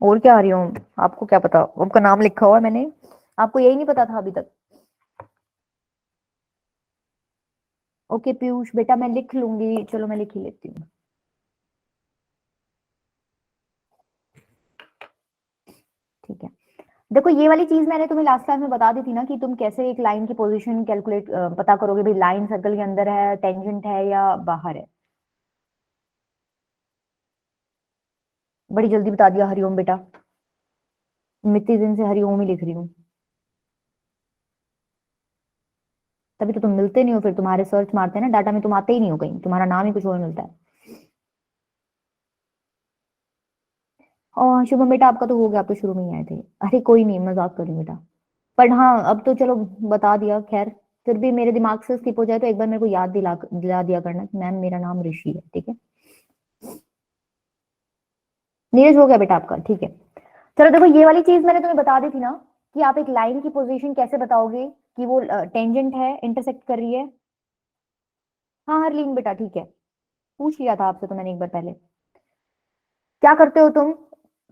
और क्या हरिओम, आपको क्या पता, आपका नाम लिखा हुआ है मैंने, आपको यही नहीं पता था अभी तक। ओके पीयूष बेटा, मैं लिख लूंगी, चलो मैं लिख ही लेती हूँ। ठीक है, देखो ये वाली चीज मैंने तुम्हें लास्ट क्लास में बता दी थी ना कि तुम कैसे एक लाइन की पोजीशन कैलकुलेट पता करोगे, भाई लाइन सर्कल के अंदर है, टेंजेंट है या बाहर है। बड़ी जल्दी बता दिया हरिओम बेटा, इतने दिन से हरिओम ही लिख रही हूँ। तभी तो तुम मिलते नहीं हो, फिर तुम्हारे सर्च मारते हैं ना डाटा में, तुम आते ही नहीं हो कहीं, तुम्हारा नाम ही कुछ और मिलता है। और शुभम बेटा आपका तो हो गया, आप तो शुरू में ही आए थे। अरे कोई नहीं, मजाक कर रही हूँ बेटा। पर हाँ अब तो चलो बता दिया, खैर फिर भी मेरे दिमाग से स्किप हो जाए तो एक बार मेरे को याद दिला दिया करना कि मैम मेरा नाम ऋषि है, ठीक है। नीरज हो गया बेटा आपका, ठीक है। चलो देखो ये वाली चीज मैंने तुम्हें बता दी थी ना कि आप एक लाइन की पोजीशन कैसे बताओगे कि वो टेंजेंट है, इंटरसेक्ट कर रही है। हाँ हरलीन बेटा ठीक है, पूछ लिया था आपसे तो मैंने एक बार पहले। क्या करते हो तुम,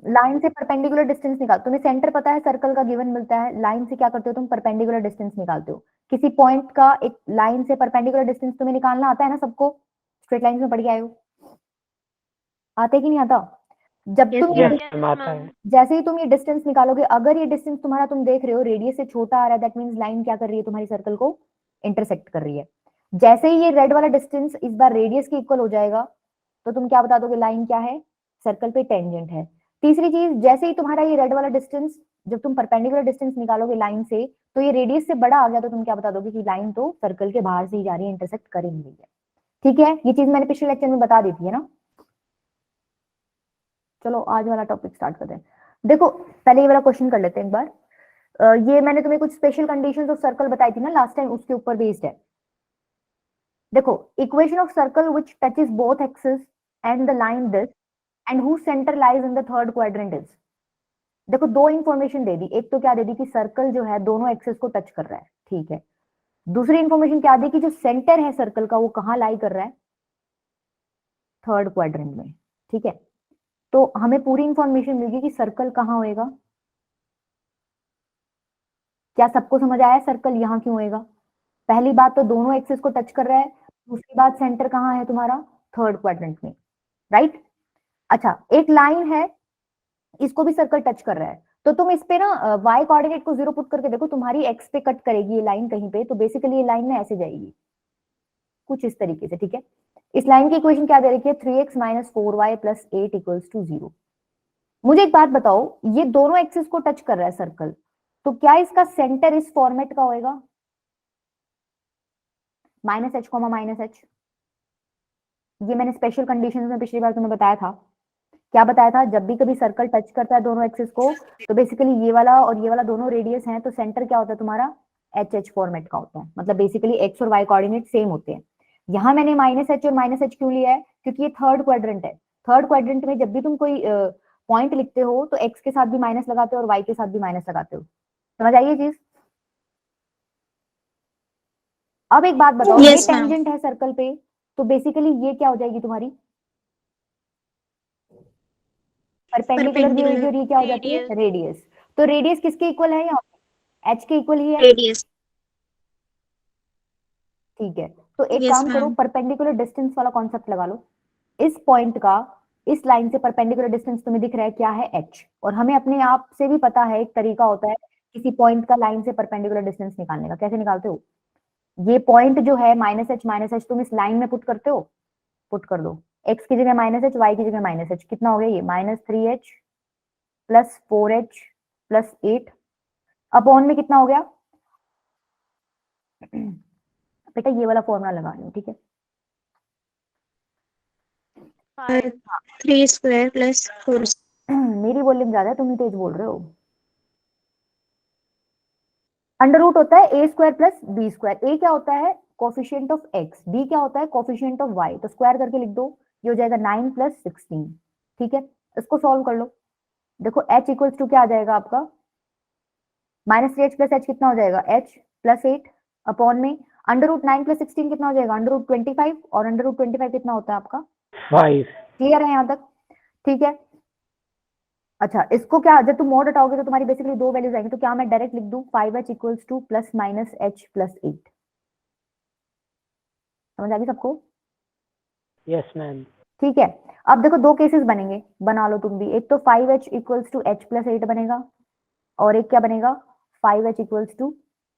लाइन से परपेंडिकुलर डिस्टेंस निकाल, तुम्हें सेंटर पता है सर्कल का गिवन मिलता है, लाइन से क्या करते हो तुम, परपेंडिकुलर डिस्टेंस निकालते हो। किसी पॉइंट का एक लाइन से परपेंडिकुलर डिस्टेंस तुम्हें निकालना आता है ना सबको, स्ट्रेट लाइन में पढ़ के आए हो, आते कि नहीं आता। जब तुम ये आता है। जैसे ही तुम ये डिस्टेंस निकालोगे, अगर ये डिस्टेंस तुम्हारा तुम देख रहे हो रेडियस से छोटा आ रहा है, दैट मींस लाइन क्या कर रही है, तुम्हारी सर्कल को इंटरसेक्ट कर रही है। जैसे ही ये रेड वाला डिस्टेंस इस बार रेडियस के इक्वल हो जाएगा, तो तुम क्या बता दोगे, लाइन क्या है, सर्कल पे टेंजेंट है। तीसरी चीज, जैसे ही तुम्हारा ये रेड वाला डिस्टेंस, जब तुम परपेंडिकुलर डिस्टेंस निकालोगे लाइन से, तो ये रेडियस से बड़ा आ गया, तो तुम क्या बता दोगे कि लाइन तो सर्कल के बाहर से ही जा रही है, इंटरसेक्ट कर ही नहीं रही है। ठीक है, ये चीज मैंने पिछले लेक्चर में बता दी थी है ना। चलो आज वाला टॉपिक स्टार्ट करते हैं। देखो पहले ये वाला क्वेश्चन कर लेते हैं एक बार। ये मैंने तुम्हें कुछ स्पेशल कंडीशंस ऑफ सर्कल बताई थी ना लास्ट टाइम, उसके ऊपर बेस्ड है। देखो, equation of circle which touches both axis and the line this and who centre lies in the third quadrant is. देखो दो इंफॉर्मेशन दे दी, एक तो क्या दे दी कि सर्कल जो है दोनों एक्सिस को टच कर रहा है, ठीक है। दूसरी इंफॉर्मेशन क्या दी कि जो सेंटर है सर्कल का वो कहाँ लाई कर रहा है, थर्ड क्वाड्रेंट में, ठीक है। तो हमें पूरी इंफॉर्मेशन मिल गई कि सर्कल कहाँ होएगा। क्या सबको समझ आया सर्कल यहाँ क्यों होएगा। पहली बात तो दोनों एक्सिस को टच कर रहा है, दूसरी बात सेंटर कहाँ है तुम्हारा, थर्ड क्वाड्रेंट में, राइट। अच्छा एक लाइन है, इसको भी सर्कल टच कर रहा है, तो तुम इस पे ना वाई कोऑर्डिनेट को 0 पुट करके देखो, तुम्हारी एक्स पे कट करेगी ये लाइन कहीं पे, तो बेसिकली ये लाइन में ऐसे जाएगी कुछ इस तरीके से, ठीक है। इस लाइन की इक्वेशन क्या दे रखी है, 3x minus 4y plus 8 equals to 0। मुझे एक बात बताओ, ये दोनों एक्सिस को टच कर रहा है सर्कल, तो क्या इसका सेंटर इस फॉर्मेट का होएगा, minus H comma minus H. ये मैंने स्पेशल कंडीशन में पिछली बार तुम्हें बताया था। क्या बताया था, जब भी कभी सर्कल टच करता है दोनों एक्सिस को, तो बेसिकली ये वाला और ये वाला दोनों रेडियस हैं, तो सेंटर क्या होता है तुम्हारा, एच एच फॉर्मेट का होता है, मतलब बेसिकली एक्स और वाई कोऑर्डिनेट सेम होते हैं। यहाँ मैंने माइनस एच और माइनस एच क्यों लिया है, क्योंकि ये थर्ड क्वाड्रेंट है। थर्ड क्वाड्रेंट में जब भी तुम कोई पॉइंट लिखते हो तो एक्स के साथ भी माइनस लगाते हो और वाई के साथ भी माइनस लगाते हो। समझ आई ये चीज। अब एक बात बताओ, ये यस मैम। टेंजेंट है सर्कल पे, तो बेसिकली ये क्या हो जाएगी तुम्हारी, परपेंडिकुलर भी होगी, परपेंडिकुलर और ये क्या हो जाती है, रेडियस। तो रेडियस किसके इक्वल है, यहाँ एच के इक्वल ही है, रेडियस। ठीक है। तो एक यस काम करो, मैम। परपेंडिकुलर डिस्टेंस वाला कॉन्सेप्ट लगा लो। इस पॉइंट का इस लाइन से परपेंडिकुलर डिस्टेंस तुम्हें दिख रहा है क्या है, एच। और हमें अपने आप से भी पता है एक तरीका होता है किसी पॉइंट का लाइन से परपेंडिकुलर डिस्टेंस निकालने का, कैसे निकालते हो, ये पॉइंट जो है माइनस एच तुम इस लाइन में पुट करते हो, पुट कर दो। एक्स की जगह माइनस एच, वाई की जगह माइनस एच, कितना हो गया ये, -3h plus 4h plus 8 upon में कितना हो गया बेटा ये वाला फॉर्मूला लगा रही हूँ, ठीक है। 3 स्क्वायर प्लस 4। मेरी वॉल्यूम ज्यादा है, तुम ही तेज बोल रहे हो। अंडर रूट होता है ए स्क्वायर प्लस बी स्क्वायर, ए क्या होता है कोफिशिएंट ऑफ एक्स, बी क्या होता है कोफिशिएंट ऑफ वाई, तो स्क्वायर करके लिख दो, ये हो जाएगा 9 प्लस 16, ठीक है। इसको सॉल्व कर लो, देखो h इक्वल्स टू क्या आ जाएगा आपका, -3h प्लस h कितना हो जाएगा, h प्लस 8 अपॉन में अंडर रूट 9 प्लस 16 कितना हो जाएगा, अंडर रूट 25, और अंडर रूट 25 कितना होता है आपका 5। क्लियर है यहाँ तक, ठीक है। अच्छा, इसको क्या, जब तुम मोड हटाओगे तो तुम्हारी बेसिकली दो वैल्यूज आएंगी, तो क्या मैं डायरेक्ट लिख दूं 5h equals two plus minus h plus 8? समझ आ गई सबको? Yes ma'am. ठीक है, अब देखो दो केसेस बनेंगे, बना लो तुम भी। एक तो 5h equals to h plus 8 बनेगा, और एक क्या बनेगा 5h equals to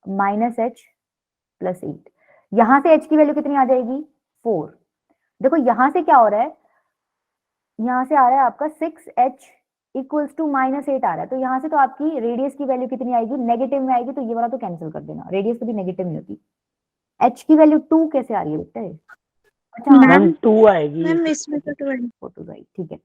minus h plus 8। यहां से h की वैल्यू कितनी आ जाएगी 4। देखो यहां से क्या हो रहा है, यहां से आ रहा है आपका 6h इक्वल्स टू माइनस 8 आ रहा है, तो यहां से तो आपकी रेडियस की वैल्यू कितनी आएगी, नेगेटिव में आएगी, तो ये वाला तो कैंसिल कर देना, रेडियस कभी नेगेटिव नहीं होती। h की वैल्यू 2 कैसे आ रही है बेटा? अच्छा हाँ, मैम मैम 2 आएगी। मैम इसमें तो 20 फोटो राइट, ठीक है।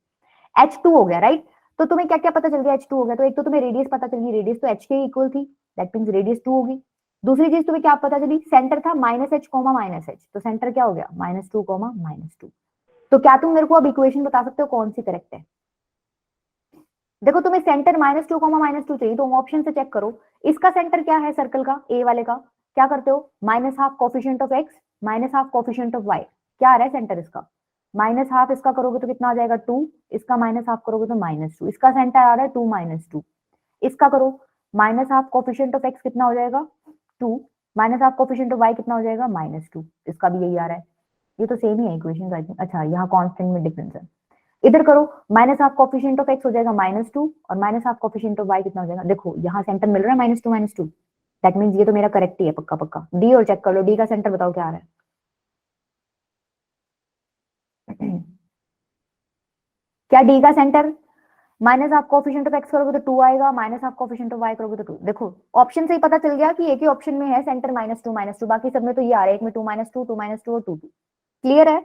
H2 हो गया राइट। तो तुम्हें क्या क्या पता चल गया, H2 हो गया, तो एक तो तुम्हें रेडियस पता चल गई, रेडियस तो H के इक्वल थी, दैट मींस रेडियस 2 होगी। दूसरी चीज तुम्हें क्या पता चली, सेंटर था minus H comma minus H, तो सेंटर क्या हो गया -2 कोमा -2। तो क्या तुम मेरे को अब इक्वेशन बता सकते हो कौन सी करेक्ट है? देखो तुम्हें सेंटर -2 कोमा -2 चाहिए, तो ऑप्शन से चेक करो, इसका सेंटर क्या है सर्कल का, ए वाले का? क्या करते हो, -12 coefficient of x -12 coefficient of y, क्या आ रहा है सेंटर इसका -12, इसका करोगे तो कितना आ जाएगा 2, इसका -12 करोगे तो -2, इसका सेंटर आ रहा है 2 -2, इसका करो -12 कोफिशिएंट ऑफ x कितना हो जाएगा 2, -12 कोफिशिएंट ऑफ y कितना हो जाएगा -2, इसका भी यही आ रहा है, ये तो सेम ही है इक्वेशन आई थिंक। अच्छा यहाँ कांस्टेंट में डिफरेंस है, इधर करो -12 कोफिशिएंट ऑफ x हो जाएगा -2, और -12 कोफिशिएंट ऑफ y कितना हो जाएगा, देखो यहाँ सेंटर मिल रहा है -2 -2, दैट मींस ये तो मेरा करेक्ट ही है पक्का पक्का। डी और चेक कर लो, डी का सेंटर बताओ क्या आ रहा है। क्या डी का सेंटर -12 कोफिशिएंट ऑफ x करोगे तो 2 आएगा, -12 कोफिशिएंट ऑफ y करोगे तो 2। देखो ऑप्शन से ही पता चल गया कि एक ही ऑप्शन में है सेंटर -2 -2, बाकी सब में तो ये आ रहा है, एक में 2 -2 2 -2 और 2 2। क्लियर है?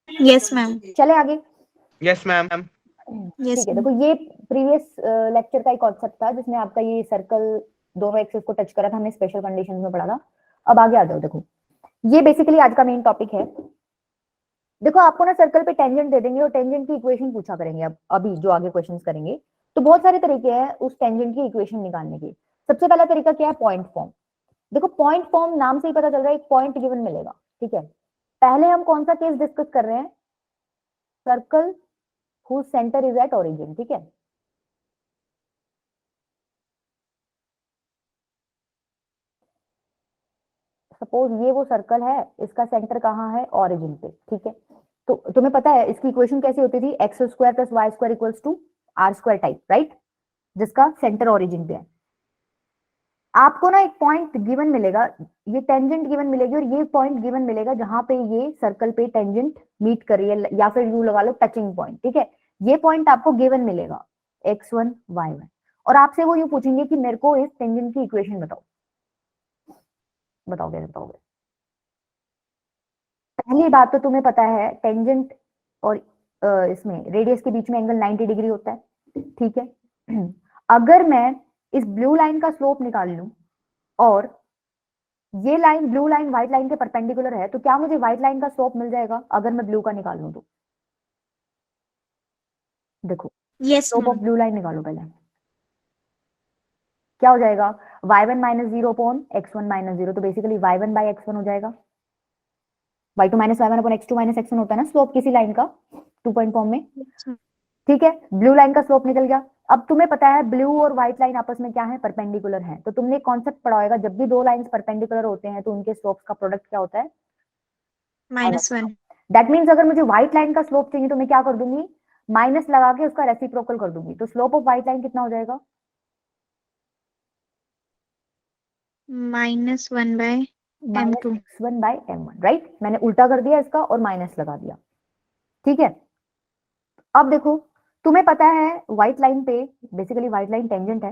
Yes ma'am. चले आगे। Yes ma'am. यस ठीक है, मैम। देखो ये प्रीवियस लेक्चर का एक कॉन्सेप्ट था जिसमें आपका ये सर्कल दोनों एक्सिस को टच करा था, हमने स्पेशल कंडीशंस में पढ़ा था। अब आगे आ जाओ, देखो ये बेसिकली आज का मेन टॉपिक है। देखो आपको ना सर्कल पे टेंजेंट दे देंगे और टेंजेंट की इक्वेशन पूछा करेंगे, अब अभी जो आगे क्वेश्चंस करेंगे, तो बहुत सारे तरीके हैं उस टेंजेंट की इक्वेशन निकालने के। सबसे पहला तरीका क्या है, पॉइंट फॉर्म। देखो पॉइंट फॉर्म नाम से ही पता चल रहा है एक पॉइंट गिवन मिलेगा, ठीक है। पहले हम कौन सा केस डिस्कस कर रहे हैं, circle whose centre is at origin, ठीक है। सपोज ये वो सर्कल है, इसका सेंटर कहाँ है, ओरिजिन पे, ठीक है। तो तुम्हें पता है इसकी इक्वेशन कैसी होती थी, x square plus y square equals to are square type, right, जिसका सेंटर ओरिजिन पे है। आपको ना एक पॉइंट गिवन मिलेगा, ये टेंजेंट गिवन मिलेगी, और ये पॉइंट गिवन मिलेगा जहां पे ये सर्कल पे टेंजेंट मीट कर रही है, या फिर यूं लगा लो टचिंग पॉइंट, ठीक है। ये पॉइंट आपको गिवन मिलेगा x1 y1, और आपसे वो यूं पूछेंगे कि मेरे को इस टेंजेंट की इक्वेशन बताओ, बताओ कैसे बताओगे। पहली बात तो तुम्हें पता है टेंजेंट और इसमें रेडियस के बीच में एंगल 90 डिग्री होता है, ठीक है। अगर मैं इस ब्लू लाइन का स्लोप निकाल लूं और ये line blue line white line के परपेंडिकुलर है, तो क्या मुझे व्हाइट लाइन का स्लोप मिल जाएगा अगर मैं ब्लू का निकाल लूं तो? देखो yes slope of ma'am. Blue line निकालो पहले, क्या हो जाएगा y1 minus 0 upon x1 minus 0, तो बेसिकली y1 बाई x1 हो जाएगा, y2 minus y1 upon x2 minus x1 होता है ना स्लोप किसी लाइन का 2 पॉइंट फॉर्म में, ठीक है। ब्लू लाइन का स्लोप निकल गया। अब तुम्हें पता है ब्लू और व्हाइट लाइन आपस में क्या है, परपेंडिकुलर है, तो तुमने कॉन्सेप्ट पढ़ा होगा जब भी दो लाइंस परपेंडिकुलर होते हैं तो उनके स्लोप्स का प्रोडक्ट क्या होता है, -1। दैट मींस अगर मुझे व्हाइट लाइन का स्लोप चाहिए तो मैं क्या कर दूंगी, माइनस लगा के उसका रेसिप्रोकल कर दूंगी, तो स्लोप ऑफ व्हाइट लाइन कितना हो जाएगा, -1 bye m2। -x1 bye m1, right. मैंने उल्टा कर दिया इसका और माइनस लगा दिया, ठीक है। अब देखो तुम्हें पता है व्हाइट लाइन पे बेसिकली व्हाइट लाइन टेंजेंट है,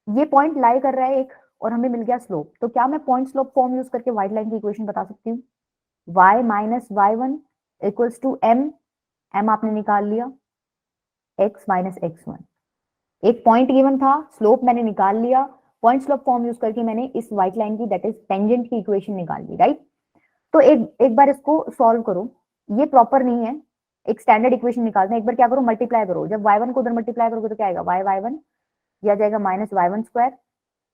ये पॉइंट लाई कर रहा है एक, और हमें मिल गया स्लोप, तो क्या मैं पॉइंट स्लोप फॉर्म यूज करके व्हाइट लाइन की इक्वेशन बता सकती हूँ, y minus y1 equals to m आपने निकाल लिया, x माइनस x1, एक पॉइंट गिवन था, स्लोप मैंने निकाल लिया, पॉइंट स्लोप फॉर्म यूज करके मैंने इस व्हाइट लाइन की दैट इज टेंजेंट की इक्वेशन निकाल ली, राइट। तो एक बार इसको सॉल्व करो, ये प्रॉपर नहीं है, एक स्टैंडर्ड इक्वेशन निकालते हैं, एक बार क्या करो मल्टीप्लाई करो, जब y1 को उधर मल्टीप्लाई करोगे तो क्या आएगा y1 या जाएगा minus y1 square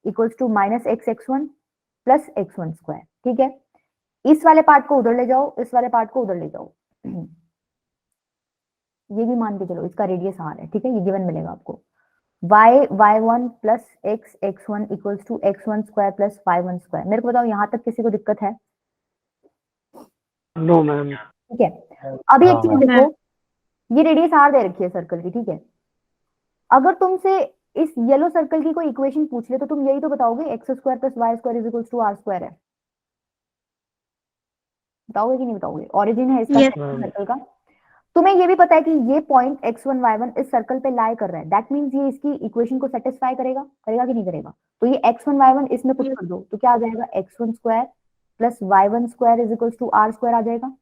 equals to minus x1 plus x1 square, ठीक है। इस वाले पार्ट को उधर ले जाओ, इस वाले पार्ट को उधर ले जाओ, ये भी मान के चलो इसका रेडियस r है, ठीक है, ये गिवन मिलेगा आपको। y1 plus x1 equals to x1 square plus y1 square. मेरे को बताओ यहाँ तक किसी को दिक्कत है? No, ma'am. ठीक है, अभी एक हाँ, चीज ma'am. देखो, ये रेडियस r दे रखी है सर्कल की, ठीक है। अगर तुमसे इस येलो सर्कल की कोई इक्वेशन पूछ ले तो तुम यही तो बताओगे, x square plus y square is equals to are square है। बताओगे कि नहीं बताओगे? ऑरिजिन है इसका Yes. सर्कल का। तुम्हें ये भी पता है कि ये पॉइंट x1 y1 इस सर्कल पे लाई कर रहा है, दैट मींस ये इसकी इक्वेशन को सेटिस्फाई करेगा, करेगा कि नहीं करेगा? तो ये x1 y1 इसमें पुट कर दो तो क्या आ जाएगा, x1 square plus y1 square is equals to are square आ जाएगा।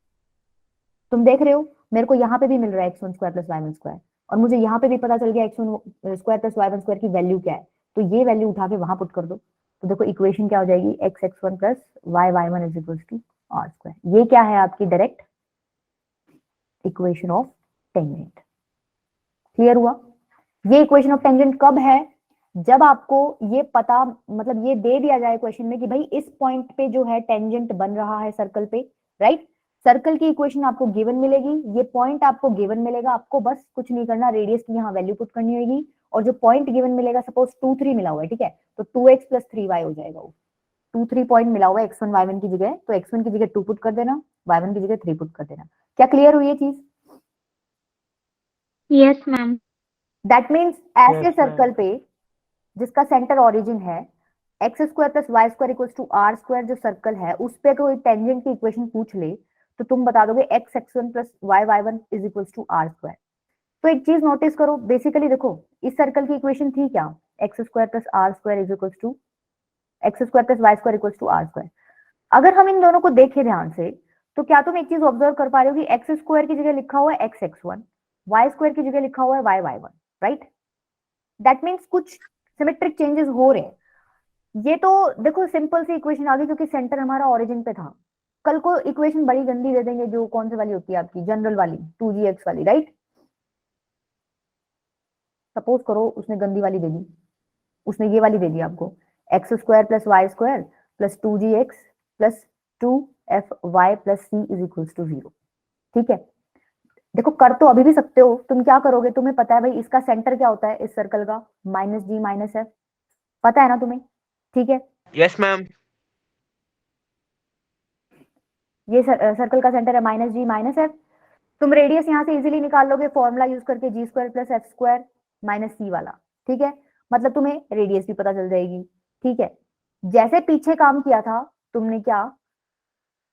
तुम देख रहे हो मेरे को यहाँ पे भी मिल रहा है x1 square plus y1 square, और मुझे यहाँ पे भी पता चल गया x1 square plus y1 square की वैल्यू क्या है, तो ये वैल्यू उठा के वहां पुट कर दो। तो देखो इक्वेशन क्या हो जाएगी, x1 plus y1 is equals to are square. ये क्या है आपकी direct equation of tangent. Clear हुआ? ये इक्वेशन ऑफ टेंजेंट कब है, जब आपको ये पता, मतलब ये दे दिया जाए क्वेश्चन में कि भाई इस पॉइंट पे जो है टेंजेंट बन रहा है सर्कल पे, राइट। सर्कल की इक्वेशन आपको गिवन मिलेगी, ये पॉइंट आपको गिवन मिलेगा, आपको बस कुछ नहीं करना, रेडियस की यहाँ वैल्यू पुट करनी होगी, और जो पॉइंट गिवन मिलेगा, सपोज 2 3 मिला हुआ है, ठीक है, तो 2x प्लस 3y हो जाएगा। वो 2 3 पॉइंट मिला हुआ है x1 y1 की जगह, तो x1 की जगह 2 पुट कर देना, y1 की जगह 3 पुट कर देना। क्या क्लियर हुई ये चीज? Yes, ma'am. दैट मीन्स ऐसे Yes, सर्कल ma'am. पे जिसका सेंटर ओरिजिन है x square plus y square equals to are square, जो सर्कल है उस पे कोई टेंजेंट की इक्वेशन पूछ ले तो तुम बता दोगे x x1 plus y y1 is equals to are square. तो एक चीज नोटिस करो, बेसिकली देखो इस सर्कल की इक्वेशन थी क्या, x square plus r square is equals to x square plus y square equals to are square. अगर हम इन दोनों को देखें ध्यान से तो क्या तुम एक चीज ऑब्जर्व कर पा रहे हो कि एक्स स्क्वायर की जगह लिखा हुआ है एक्स x1, वाई स्क्वायर की जगह लिखा हुआ है y y1, right. That means कुछ सिमेट्रिक चेंजेस हो रहे हैं। ये तो देखो सिंपल सी इक्वेशन आ गई क्योंकि सेंटर हमारा ओरिजिन पे था। कल को इक्वेशन बड़ी गंदी दे देंगे, जो कौन सी वाली होती है आपकी जनरल वाली 2gx वाली, राइट। सपोज करो उसने गंदी वाली दे दी, उसने ये वाली दे दी आपको, x square plus y square plus 2gx plus 2fy plus c is equals to 0। ठीक है, देखो कर तो अभी भी सकते हो, तुम क्या करोगे, तुम्हें पता है भाई इसका सेंटर क्या होता है इस सर्कल का, माइनस जी माइनस एफ, पता है ना तुम्हें, ठीक है। Yes ma'am. ये सर्कल का सेंटर है माइनस जी माइनस एफ। तुम रेडियस यहाँ से इजीली निकाल लोगे फॉर्मूला यूज करके, G square plus F square minus C वाला, ठीक है। मतलब तुम्हें रेडियस भी पता चल जाएगी, ठीक है। जैसे पीछे काम किया था तुमने, क्या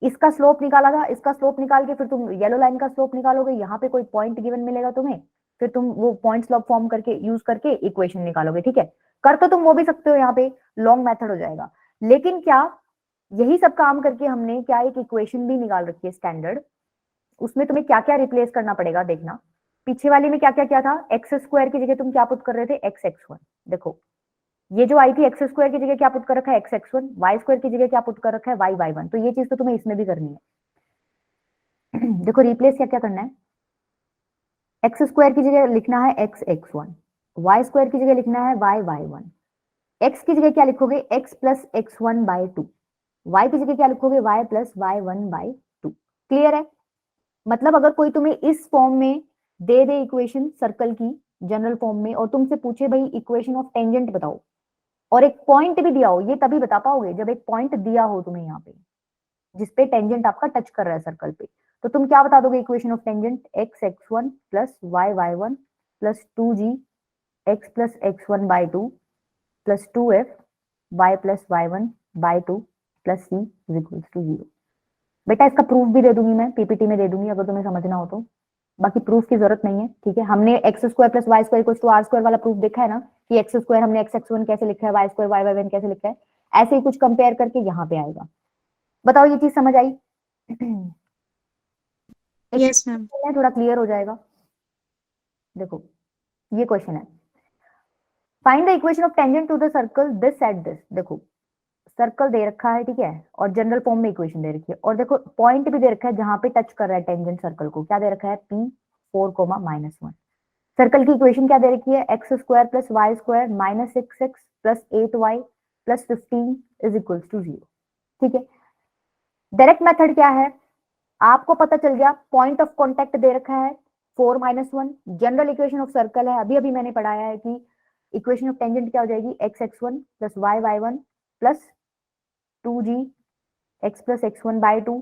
इसका स्लोप निकाला था, इसका स्लोप निकाल के फिर तुम येलो लाइन का स्लोप निकालोगे, यहाँ पे कोई पॉइंट गिवन मिलेगा तुम्हें, फिर तुम वो पॉइंट स्लोप फॉर्म करके यूज करके इक्वेशन निकालोगे, ठीक है। कर तो तुम वो भी सकते हो, यहाँ पे लॉन्ग मेथड हो जाएगा, लेकिन क्या यही सब काम करके हमने क्या एक इक्वेशन भी निकाल रखी है स्टैंडर्ड, उसमें तुम्हें क्या क्या रिप्लेस करना पड़ेगा देखना। पीछे वाली में क्या क्या किया था, एक्स स्क्वायर की जगह तुम क्या पुट कर रहे थे, एक्स x1। देखो ये जो आई थी एक्स स्क्वायर की जगह क्या पुट कर रखा है, एक्स x1, वाई स्क्वायर की जगह क्या पुट कर रखा है, वाई y1। तो ये चीज तो तुम्हें इसमें भी करनी है। देखो रिप्लेस क्या क्या करना है, एक्स स्क्वायर की जगह लिखना है एक्स x1, वाई स्क्वायर की जगह लिखना है वाई y1, एक्स की जगह क्या लिखोगे, x plus x1 by 2, Y की जगह क्या लिखोगे, Y plus y1 by 2। Clear है? मतलब अगर कोई तुम्हें इस फॉर्म में दे दे इक्वेशन सर्कल की जनरल फॉर्म में, और तुमसे पूछे भाई इक्वेशन ऑफ टेंजेंट बताओ, और एक पॉइंट भी दिया हो, ये तभी बता पाओगे जब एक पॉइंट दिया हो तुम्हें यहाँ पे जिसपे टेंजेंट आपका टच कर रहा है सर्कल पे, तो तुम क्या बता दोगे equation of tangent, x x1 plus y y1 plus 2g x plus x1 by 2 plus 2f y plus y1 by 2 plus c is equals to 0। बेटा इसका प्रूफ भी दे दूंगी मैं, पीपीटी में दे दूंगी अगर तुम्हें समझना हो तो, बाकी प्रूफ की जरूरत नहीं है, ठीक है। हमने x square plus y square equals to are square वाला प्रूफ देखा है ना, कि एक्स स्क्वायर हमने एक्स x1 कैसे लिखा है, वाई स्क्वायर वाई y1 कैसे लिखा है, ऐसे ही कुछ कंपेयर करके यहाँ पे आएगा। बताओ ये चीज समझ आई? Yes, ma'am. थोड़ा क्लियर हो जाएगा। देखो ये क्वेश्चन है, find the equation of tangent to the circle this at this. देखो सर्कल दे रखा है, ठीक है, और जनरल फॉर्म में इक्वेशन दे रखी है, और देखो पॉइंट भी दे रखा है जहां पे टच कर रहा है टेंजेंट सर्कल को, क्या दे रखा है, P4, -1। सर्कल की इक्वेशन क्या दे रखी है, x square plus y square minus 6x plus 8y plus 15 is equals to 0। ठीक है, डायरेक्ट मेथड क्या है, आपको पता चल गया, पॉइंट ऑफ कॉन्टेक्ट दे रखा है 4 minus 1 general equation of circle है, अभी अभी मैंने पढ़ाया है कि इक्वेशन ऑफ टेंजेंट क्या हो जाएगी, x x one plus Y one plus 2g x plus x one by two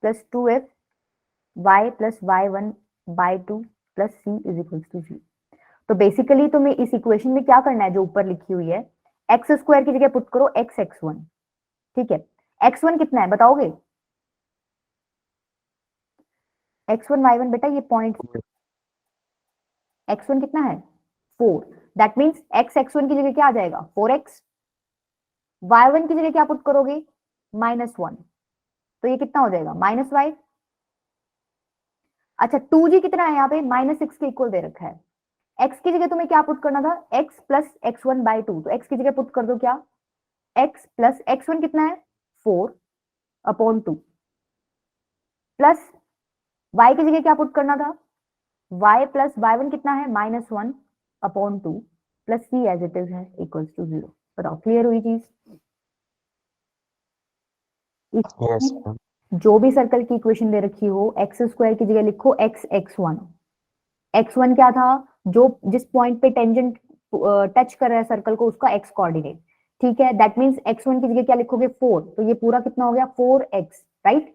plus 2f y plus Y one by two plus c is equal to 0। तो बेसिकली तुम्हें इस equation में क्या करना है, जो ऊपर लिखी हुई है, एक्स स्क्वायर की जगह पुट करो एक्स एक्स वन, ठीक है। एक्स वन कितना है बताओगे, एक्स वन वाई वन, बेटा ये पॉइंट एक्स वन कितना है 4, that means x x one की जगह क्या आ जाएगा 4x, वाई वन की जगह क्या पुट करोगे -1, तो ये कितना हो जाएगा -y। अच्छा 2g कितना है यहाँ पे -6 के इक्वल दे रखा है, x की जगह तुम्हें क्या पुट करना था x plus x one by to, तो x की जगह पुट कर दो क्या, x प्लस एक्स वन कितना है 4/2 प्लस y की जगह क्या पुट करना था, y प्लस वाई वन कितना है -1/2 plus c as it is है इक्वल्स टू 0। बताओ क्लियर हुई चीज। Yes ma'am. जो भी सर्कल की इक्वेशन दे रखी हो, एक्स स्क्वायर की जगह लिखो x x one. X one क्या था, जो जिस पॉइंट पे टेंजेंट टच कर रहा है सर्कल को, उसका एक्स कोऑर्डिनेट, ठीक है। दैट मींस एक्स वन की जगह क्या लिखोगे 4, तो ये पूरा कितना हो गया 4x, राइट।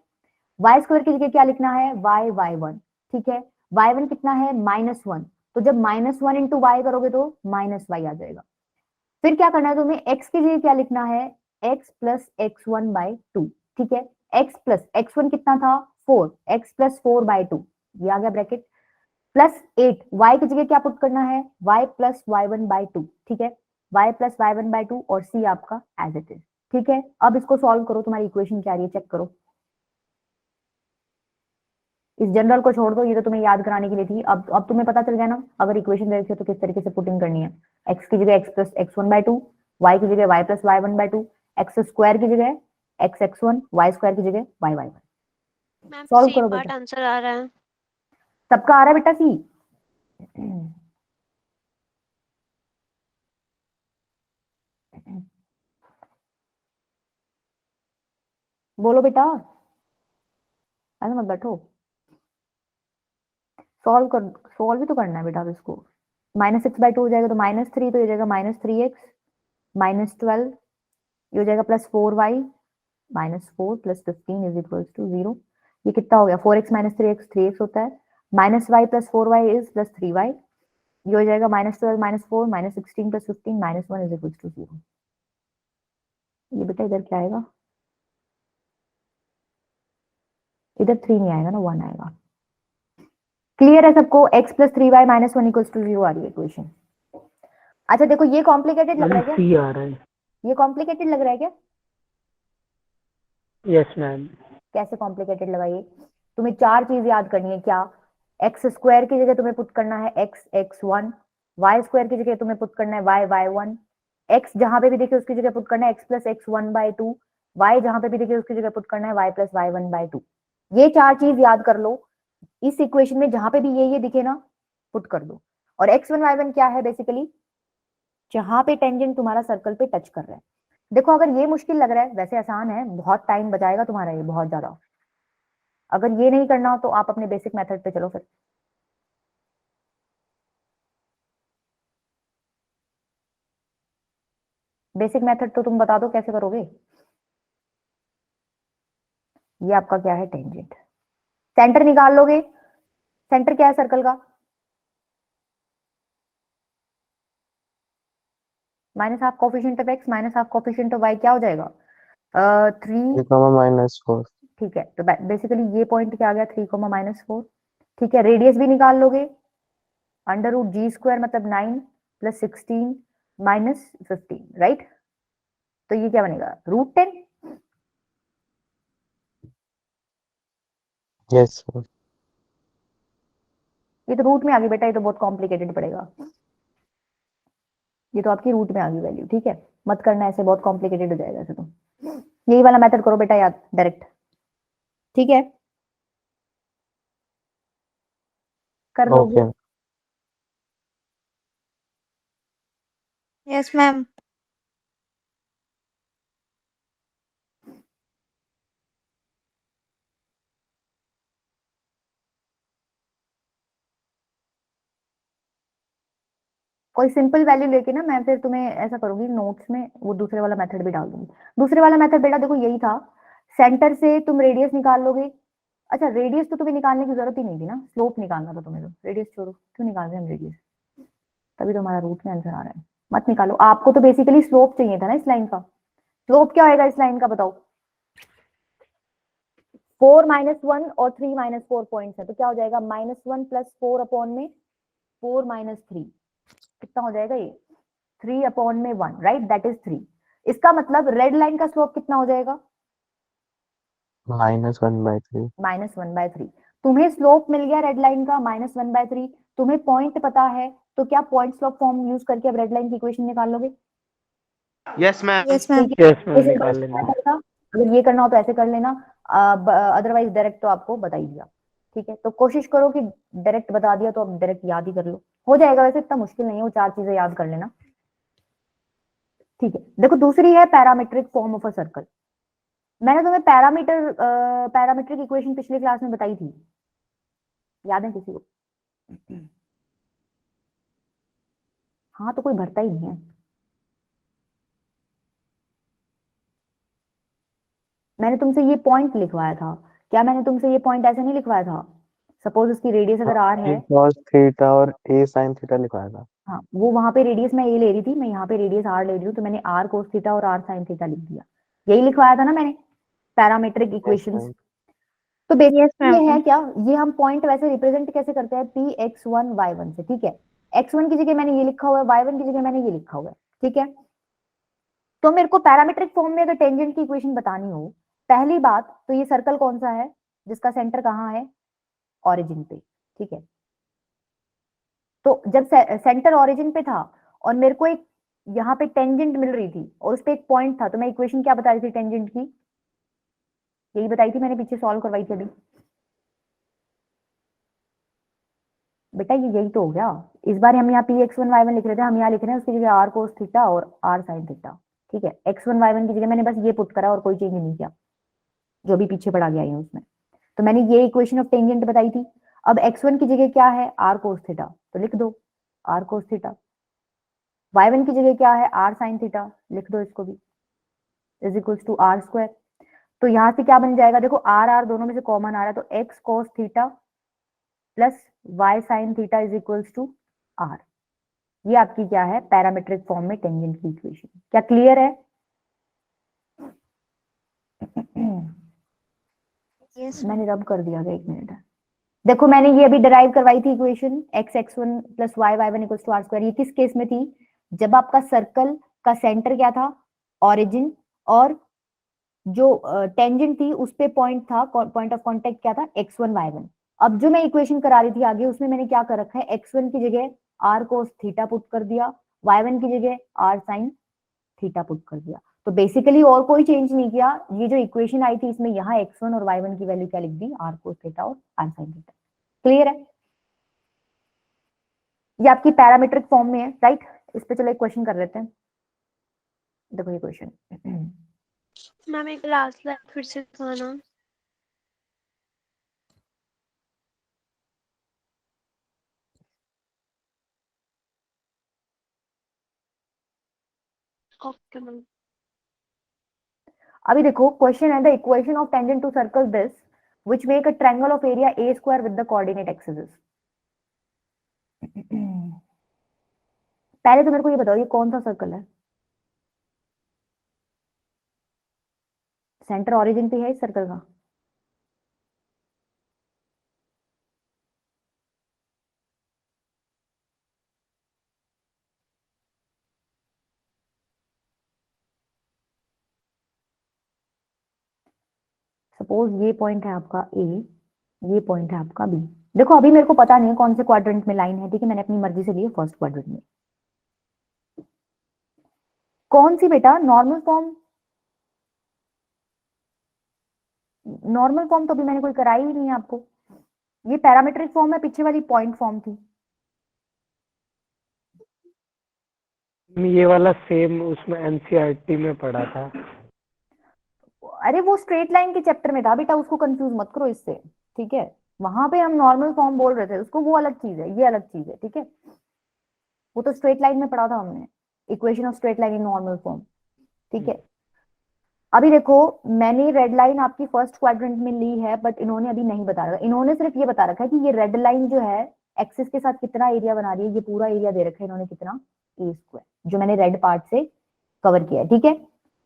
वाई स्क्वायर की जगह क्या लिखना है वाई वाई वन, ठीक है। वाई वन कितना है -1, तो जब -1 इंटू वाई करोगे तो -y आ जाएगा। फिर क्या करना है तुम्हें, x की जगह क्या लिखना है x plus x one by two, ठीक है। x प्लस एक्स वन कितना था 4, x प्लस 4/2, ये आ गया ब्रैकेट, प्लस 8, y की जगह क्या पुट करना है y plus Y one by two, ठीक है। y plus Y one by two और c आपका एज इट इज, ठीक है। अब इसको सॉल्व करो, तुम्हारी इक्वेशन क्या आ रही है चेक करो। इस जनरल को छोड़ दो, ये तो तुम्हें याद कराने के लिए थी। अब तुम्हें पता चल गया ना, अगर इक्वेशन दे रखी है तो किस तरीके से पुटिंग करनी है। x की जगह x plus x one by two, Y की जगह y plus Y one by two, x square की जगह x X one, Y square की जगह y Y one. Ma'am solve C करो पार्ट बेटा, आंसर आ रहा है। सबका आ रहा है बेटा सी। बोलो बेटा, ऐसे मत बैठो, सॉल्व कर, सॉल्व ही तो करना है बेटा। अब इसको -6/2 हो जाएगा तो -3, तो ये जाएगा -3x -12, ये हो जाएगा +4y -4 + 15 इज इक्वल्स टू 0। ये कितना हो गया 4x - 3x 3x होता है, -y + 4y इज +3y, ये हो जाएगा -12 - 4 -16 + 15 -1 इज इक्वल्स टू 0। ये बेटा इधर क्या आएगा, इधर 3 नहीं आएगा ना, 1 आएगा। क्लियर है सबको, x + 3y - 1 इक्वल्स टू 0 आ रही है इक्वेशन। अच्छा देखो ये कॉम्प्लिकेटेड लग रहा है क्या, सी आ रहा है। ये कॉम्प्लिकेटेड लग रहा है क्या, यस मैम। कैसे कॉम्प्लिकेटेड लगा ये। तुम्हें 4 चीज याद करनी है, क्या, एक्स स्क्वायर की जगह तुम्हें पुट करना है x x one, Y square की जगह तुम्हें पुट करना है वाई वाई वन, एक्स जहां पे भी देखिए उसकी जगह पुट करना है x plus x one by two, y जहां पे भी देखिए उसकी जगह पुट करना है y plus Y one by two. ये 4 चीज याद कर लो, इस इक्वेशन में जहां पे भी ये दिखे ना पुट कर दो। और एक्स वन वाई वन क्या है बेसिकली, जहां पे टेंजेंट तुम्हारा सर्कल पे टच कर रहा है। देखो अगर ये मुश्किल लग रहा है, वैसे आसान है, बहुत टाइम बचाएगा तुम्हारा ये बहुत ज्यादा। अगर ये नहीं करना हो तो आप अपने बेसिक मेथड पे चलो फिर। बेसिक मेथड तो तुम बता दो कैसे करोगे। ये आपका क्या है टेंजेंट, सेंटर निकाल लोगे, सेंटर क्या है सर्कल का -½ coefficient of x -½ coefficient of y क्या हो जाएगा 3, -4। ठीक है। तो बेसिकली ये पॉइंट क्या आ गया 3, -4, ठीक है। रेडियस भी निकाल लोगे, √g² मतलब 9 + 16 - 15, राइट। तो ये क्या बनेगा √10। Yes ma'am. ये तो रूट में आ गई बेटा, ये तो बहुत कॉम्प्लिकेटेड पड़ेगा, ये तो आपकी रूट में आ गई वैल्यू, ठीक है। मत करना ऐसे, बहुत कॉम्प्लिकेटेड हो जाएगा ऐसे तो। यही वाला मेथड करो बेटा याद डायरेक्ट, ठीक है, कर लोगे। ओके। Yes ma'am. कोई सिंपल वैल्यू लेके ना मैं फिर तुम्हें ऐसा करूंगी, नोट्स में वो दूसरे वाला मेथड भी डाल दूंगी। दूसरे वाला मेथड बेटा देखो यही था, सेंटर से तुम रेडियस निकाल लोगे। अच्छा रेडियस तो तुम्हें निकालने की जरूरत ही नहीं थी ना, स्लोप निकालना था तुम्हें, तो रेडियस छोड़ो, क्यों निकाल रहे हैं हम रेडियस, तभी तो हमारा रूट में आंसर आ रहा है। मत निकालो, आपको तो बेसिकली स्लोप चाहिए था ना इस लाइन का। स्लोप क्या होएगा इस लाइन का बताओ? 4 - 1 और 3 - 4 पॉइंट्स है, तो क्या हो जाएगा -1 + 4 अपॉन में 4 - 3, कितना हो जाएगा ये 3 अपॉन में 1, राइट, दैट इज 3। इसका मतलब रेड लाइन का स्लोप कितना हो जाएगा? -1/3। -1/3। तुम्हें स्लोप मिल गया रेड लाइन का -1/3, तुम्हें पॉइंट पता है, तो क्या पॉइंट स्लोप फॉर्म यूज करके अब रेड लाइन की इक्वेशन निकाल लोगे? Yes ma'am. Yes, ma'am. ठीक है, यस मैम, इसे निकाल लेंगे। पड़ेगा। अगर ये करना हो तो ऐसे कर लेना, अदरवाइज डायरेक्ट तो आपको बता ही दिया। ठीक है, तो कोशिश करो कि डायरेक्ट बता दिया तो अब डायरेक्ट याद ही कर लो, हो जाएगा, वैसे इतना मुश्किल नहीं है, वो 4 चीजें याद कर लेना। ठीक है, देखो दूसरी है parametric form of a circle. मैंने तुम्हें पैरामीट्रिक इक्वेशन पिछली क्लास में बताई थी, याद है किसी को? हाँ तो कोई भरता ही नहीं है। मैंने तुमसे ये पॉइंट लिखवाया था, क्या मैंने तुमसे ये पॉइंट ऐसे नहीं लिखवाया था? सपोज उसकी रेडियस अगर r है, cos थीटा और a sin थीटा लिखवाया था। हाँ वो वहां पे रेडियस मैं ये ले रही थी, मैं यहाँ पे रेडियस r ले रही हूँ, तो मैंने r cos थीटा और r sin थीटा लिख दिया। यही लिखवाया था ना मैंने पैरामीट्रिक Yes, इक्वेशंस। ma'am. तो बेसिकली Yes, ma'am. ये है क्या, ये हम पॉइंट वैसे रिप्रेजेंट कैसे करते हैं, px1 y1 से। ठीक है, x1 की जगह मैंने ये लिखा हुआ है, y1 की जगह मैंने ये लिखा हुआ है। ठीक है, तो मेरे को पैरामीट्रिक फॉर्म में अगर टेंजेंट की इक्वेशन बतानी हो, पहली बात तो ये सर्कल कौन सा है जिसका सेंटर कहाँ है, ओरिजिन पे। ठीक है, तो जब सेंटर ओरिजिन पे था और मेरे को एक यहाँ पे टेंजेंट मिल रही थी और उस पे एक पॉइंट था, तो मैं इक्वेशन क्या बता रही थी टेंजेंट की, यही बताई थी मैंने, पीछे सॉल्व करवाई थी अभी। बेटा ये यही तो हो गया, इस बार हम यहाँ px1 y1 लिख रहे थे, हम यहाँ लिख रहे हैं उसकी जगह r cos थीटा और r sin थीटा। ठीक है, x1 y1 की जगह मैंने बस ये पुट करा और कोई चेंज नहीं किया, जो भी पीछे पड़ा गया है उसमें। तो मैंने ये इक्वेशन ऑफ टेंजेंट बताई थी। अब x1 की जगह क्या है, r cos थीटा, तो लिख दो r cos थीटा। y1 की जगह क्या है, r sin थीटा, लिख दो इसको भी, इज इक्वल्स टू r²। तो यहाँ से क्या बन जाएगा, देखो r r दोनों में से कॉमन आ रहा है, तो x cos theta plus y sin theta is equals to r। ये आपकी क्या है, पैरामीट्रिक फॉर्म में टेंजेंट की इक्वेशन। क्या क्लियर है? Yes, मैंने रब कर दिया था, 1 मिनट। देखो मैंने ये अभी डिराइव करवाई थी equation x x1 plus y y1 equals to r²। ये किस केस में थी, जब आपका सर्कल का सेंटर क्या था, ओरिजिन, और जो टेंजेंट थी उस पे पॉइंट था, पॉइंट ऑफ कांटेक्ट क्या था, x1 y1। अब जो मैं इक्वेशन करा रही थी आगे, उसमें मैंने क्या कर रखा है, x1 की जगह r cos थीटा पुट कर दिया, y1 की जगह r sin थीटा पुट कर दिया। तो बेसिकली और कोई चेंज नहीं किया, ये जो इक्वेशन आई थी इसमें यहाँ x1 और y1 की वैल्यू क्या लिख दी, r cos थीटा और r sin थीटा। क्लियर है? ये आपकी पैरामीट्रिक फॉर्म में है, राइट। इस पे चलो एक क्वेश्चन कर लेते हैं। देखो ये क्वेश्चन, मैम एक लास्ट लाइन फिर से दिखाना। Okay ma'am. अभी देखो क्वेश्चन है, the equation of tangent to circle this which make a triangle of area a square with the coordinate axis. पहले तो मेरे को ये बताओ, ये कौन सा सर्कल है, सेंटर ओरिजिन पे है इस सर्कल का? सपोज ये पॉइंट है आपका ए, ये पॉइंट है आपका बी। देखो अभी मेरे को पता नहीं है कौन से क्वाड्रेंट में लाइन है, ठीक है, मैंने अपनी मर्जी से ली फर्स्ट क्वाड्रेंट में। कौन सी बेटा, नॉर्मल फॉर्म? नॉर्मल फॉर्म तो अभी मैंने कोई कराई ही नहीं है आपको, ये पैरामीट्रिक फॉर्म है, पीछे वाली पॉइंट फॉर्म थी। ये वाला सेम उसमें एनसीईआरटी में पढ़ा था। अरे वो स्ट्रेट लाइन के चैप्टर में था बेटा, उसको कंफ्यूज मत करो इससे, ठीक है। वहां पे हम नॉर्मल फॉर्म बोल रहे थे उसको, वो अलग चीज है, ये अलग चीज है, ठीक है। वो तो स्ट्रेट लाइन में पढ़ा था हमने, equation of straight line in normal form, ठीक है। अभी देखो मैंने रेड लाइन आपकी फर्स्ट क्वाड्रेंट में ली है, बट इन्होंने अभी नहीं बता रखा, इन्होंने सिर्फ ये बता रखा है कि ये रेड लाइन जो है एक्सिस के साथ कितना एरिया बना रही है, ये पूरा एरिया दे रखा है इन्होंने कितना, ए स्क्वायर, जो मैंने रेड पार्ट से कवर किया है, ठीक है।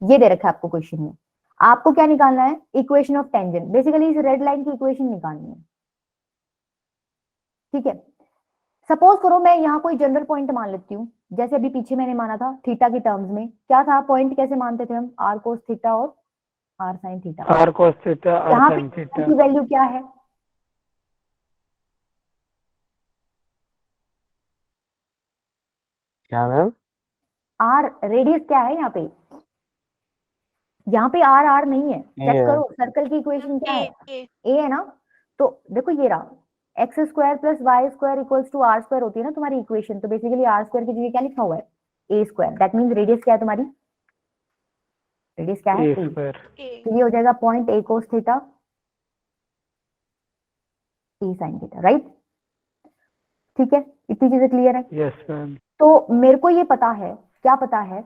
ये दे रखा है आपको क्वेश्चन में, आपको क्या निकालना है, इक्वेशन ऑफ टेंजेंट, बेसिकली इस रेड लाइन की इक्वेशन निकालनी है, ठीक है। सपोज करो मैं यहाँ कोई जनरल पॉइंट मान लेती हूँ, जैसे अभी पीछे मैंने माना था थीटा की टर्म्स में, क्या था पॉइंट, कैसे मानते थे हम, आर कोस थीटा और r sine theta. R cos theta r यहाँ पे sin थीटा। की वैल्यू क्या है, क्या मैम? आर रेडियस क्या है यहाँ पे आर आर नहीं है, ए चेक है। करो सर्कल की इक्वेशन क्या है, A ए है ना। तो देखो ये रहा x square plus y square equals to are square होती है ना तुम्हारी इक्वेशन, तो बेसिकली आर स्क्वायर की जगह क्या लिखा हुआ है, ए स्क्वायर, दैट मीन्स रेडियस क्या है तुम्हारी, रेडियस क्या है, ए ए। स्क्वायर। A तो ये हो जाएगा point A cos theta A sign theta, right, ठीक है, इतनी चीजें क्लियर है। Yes ma'am. तो मेरे को ये पता है, क्या पता है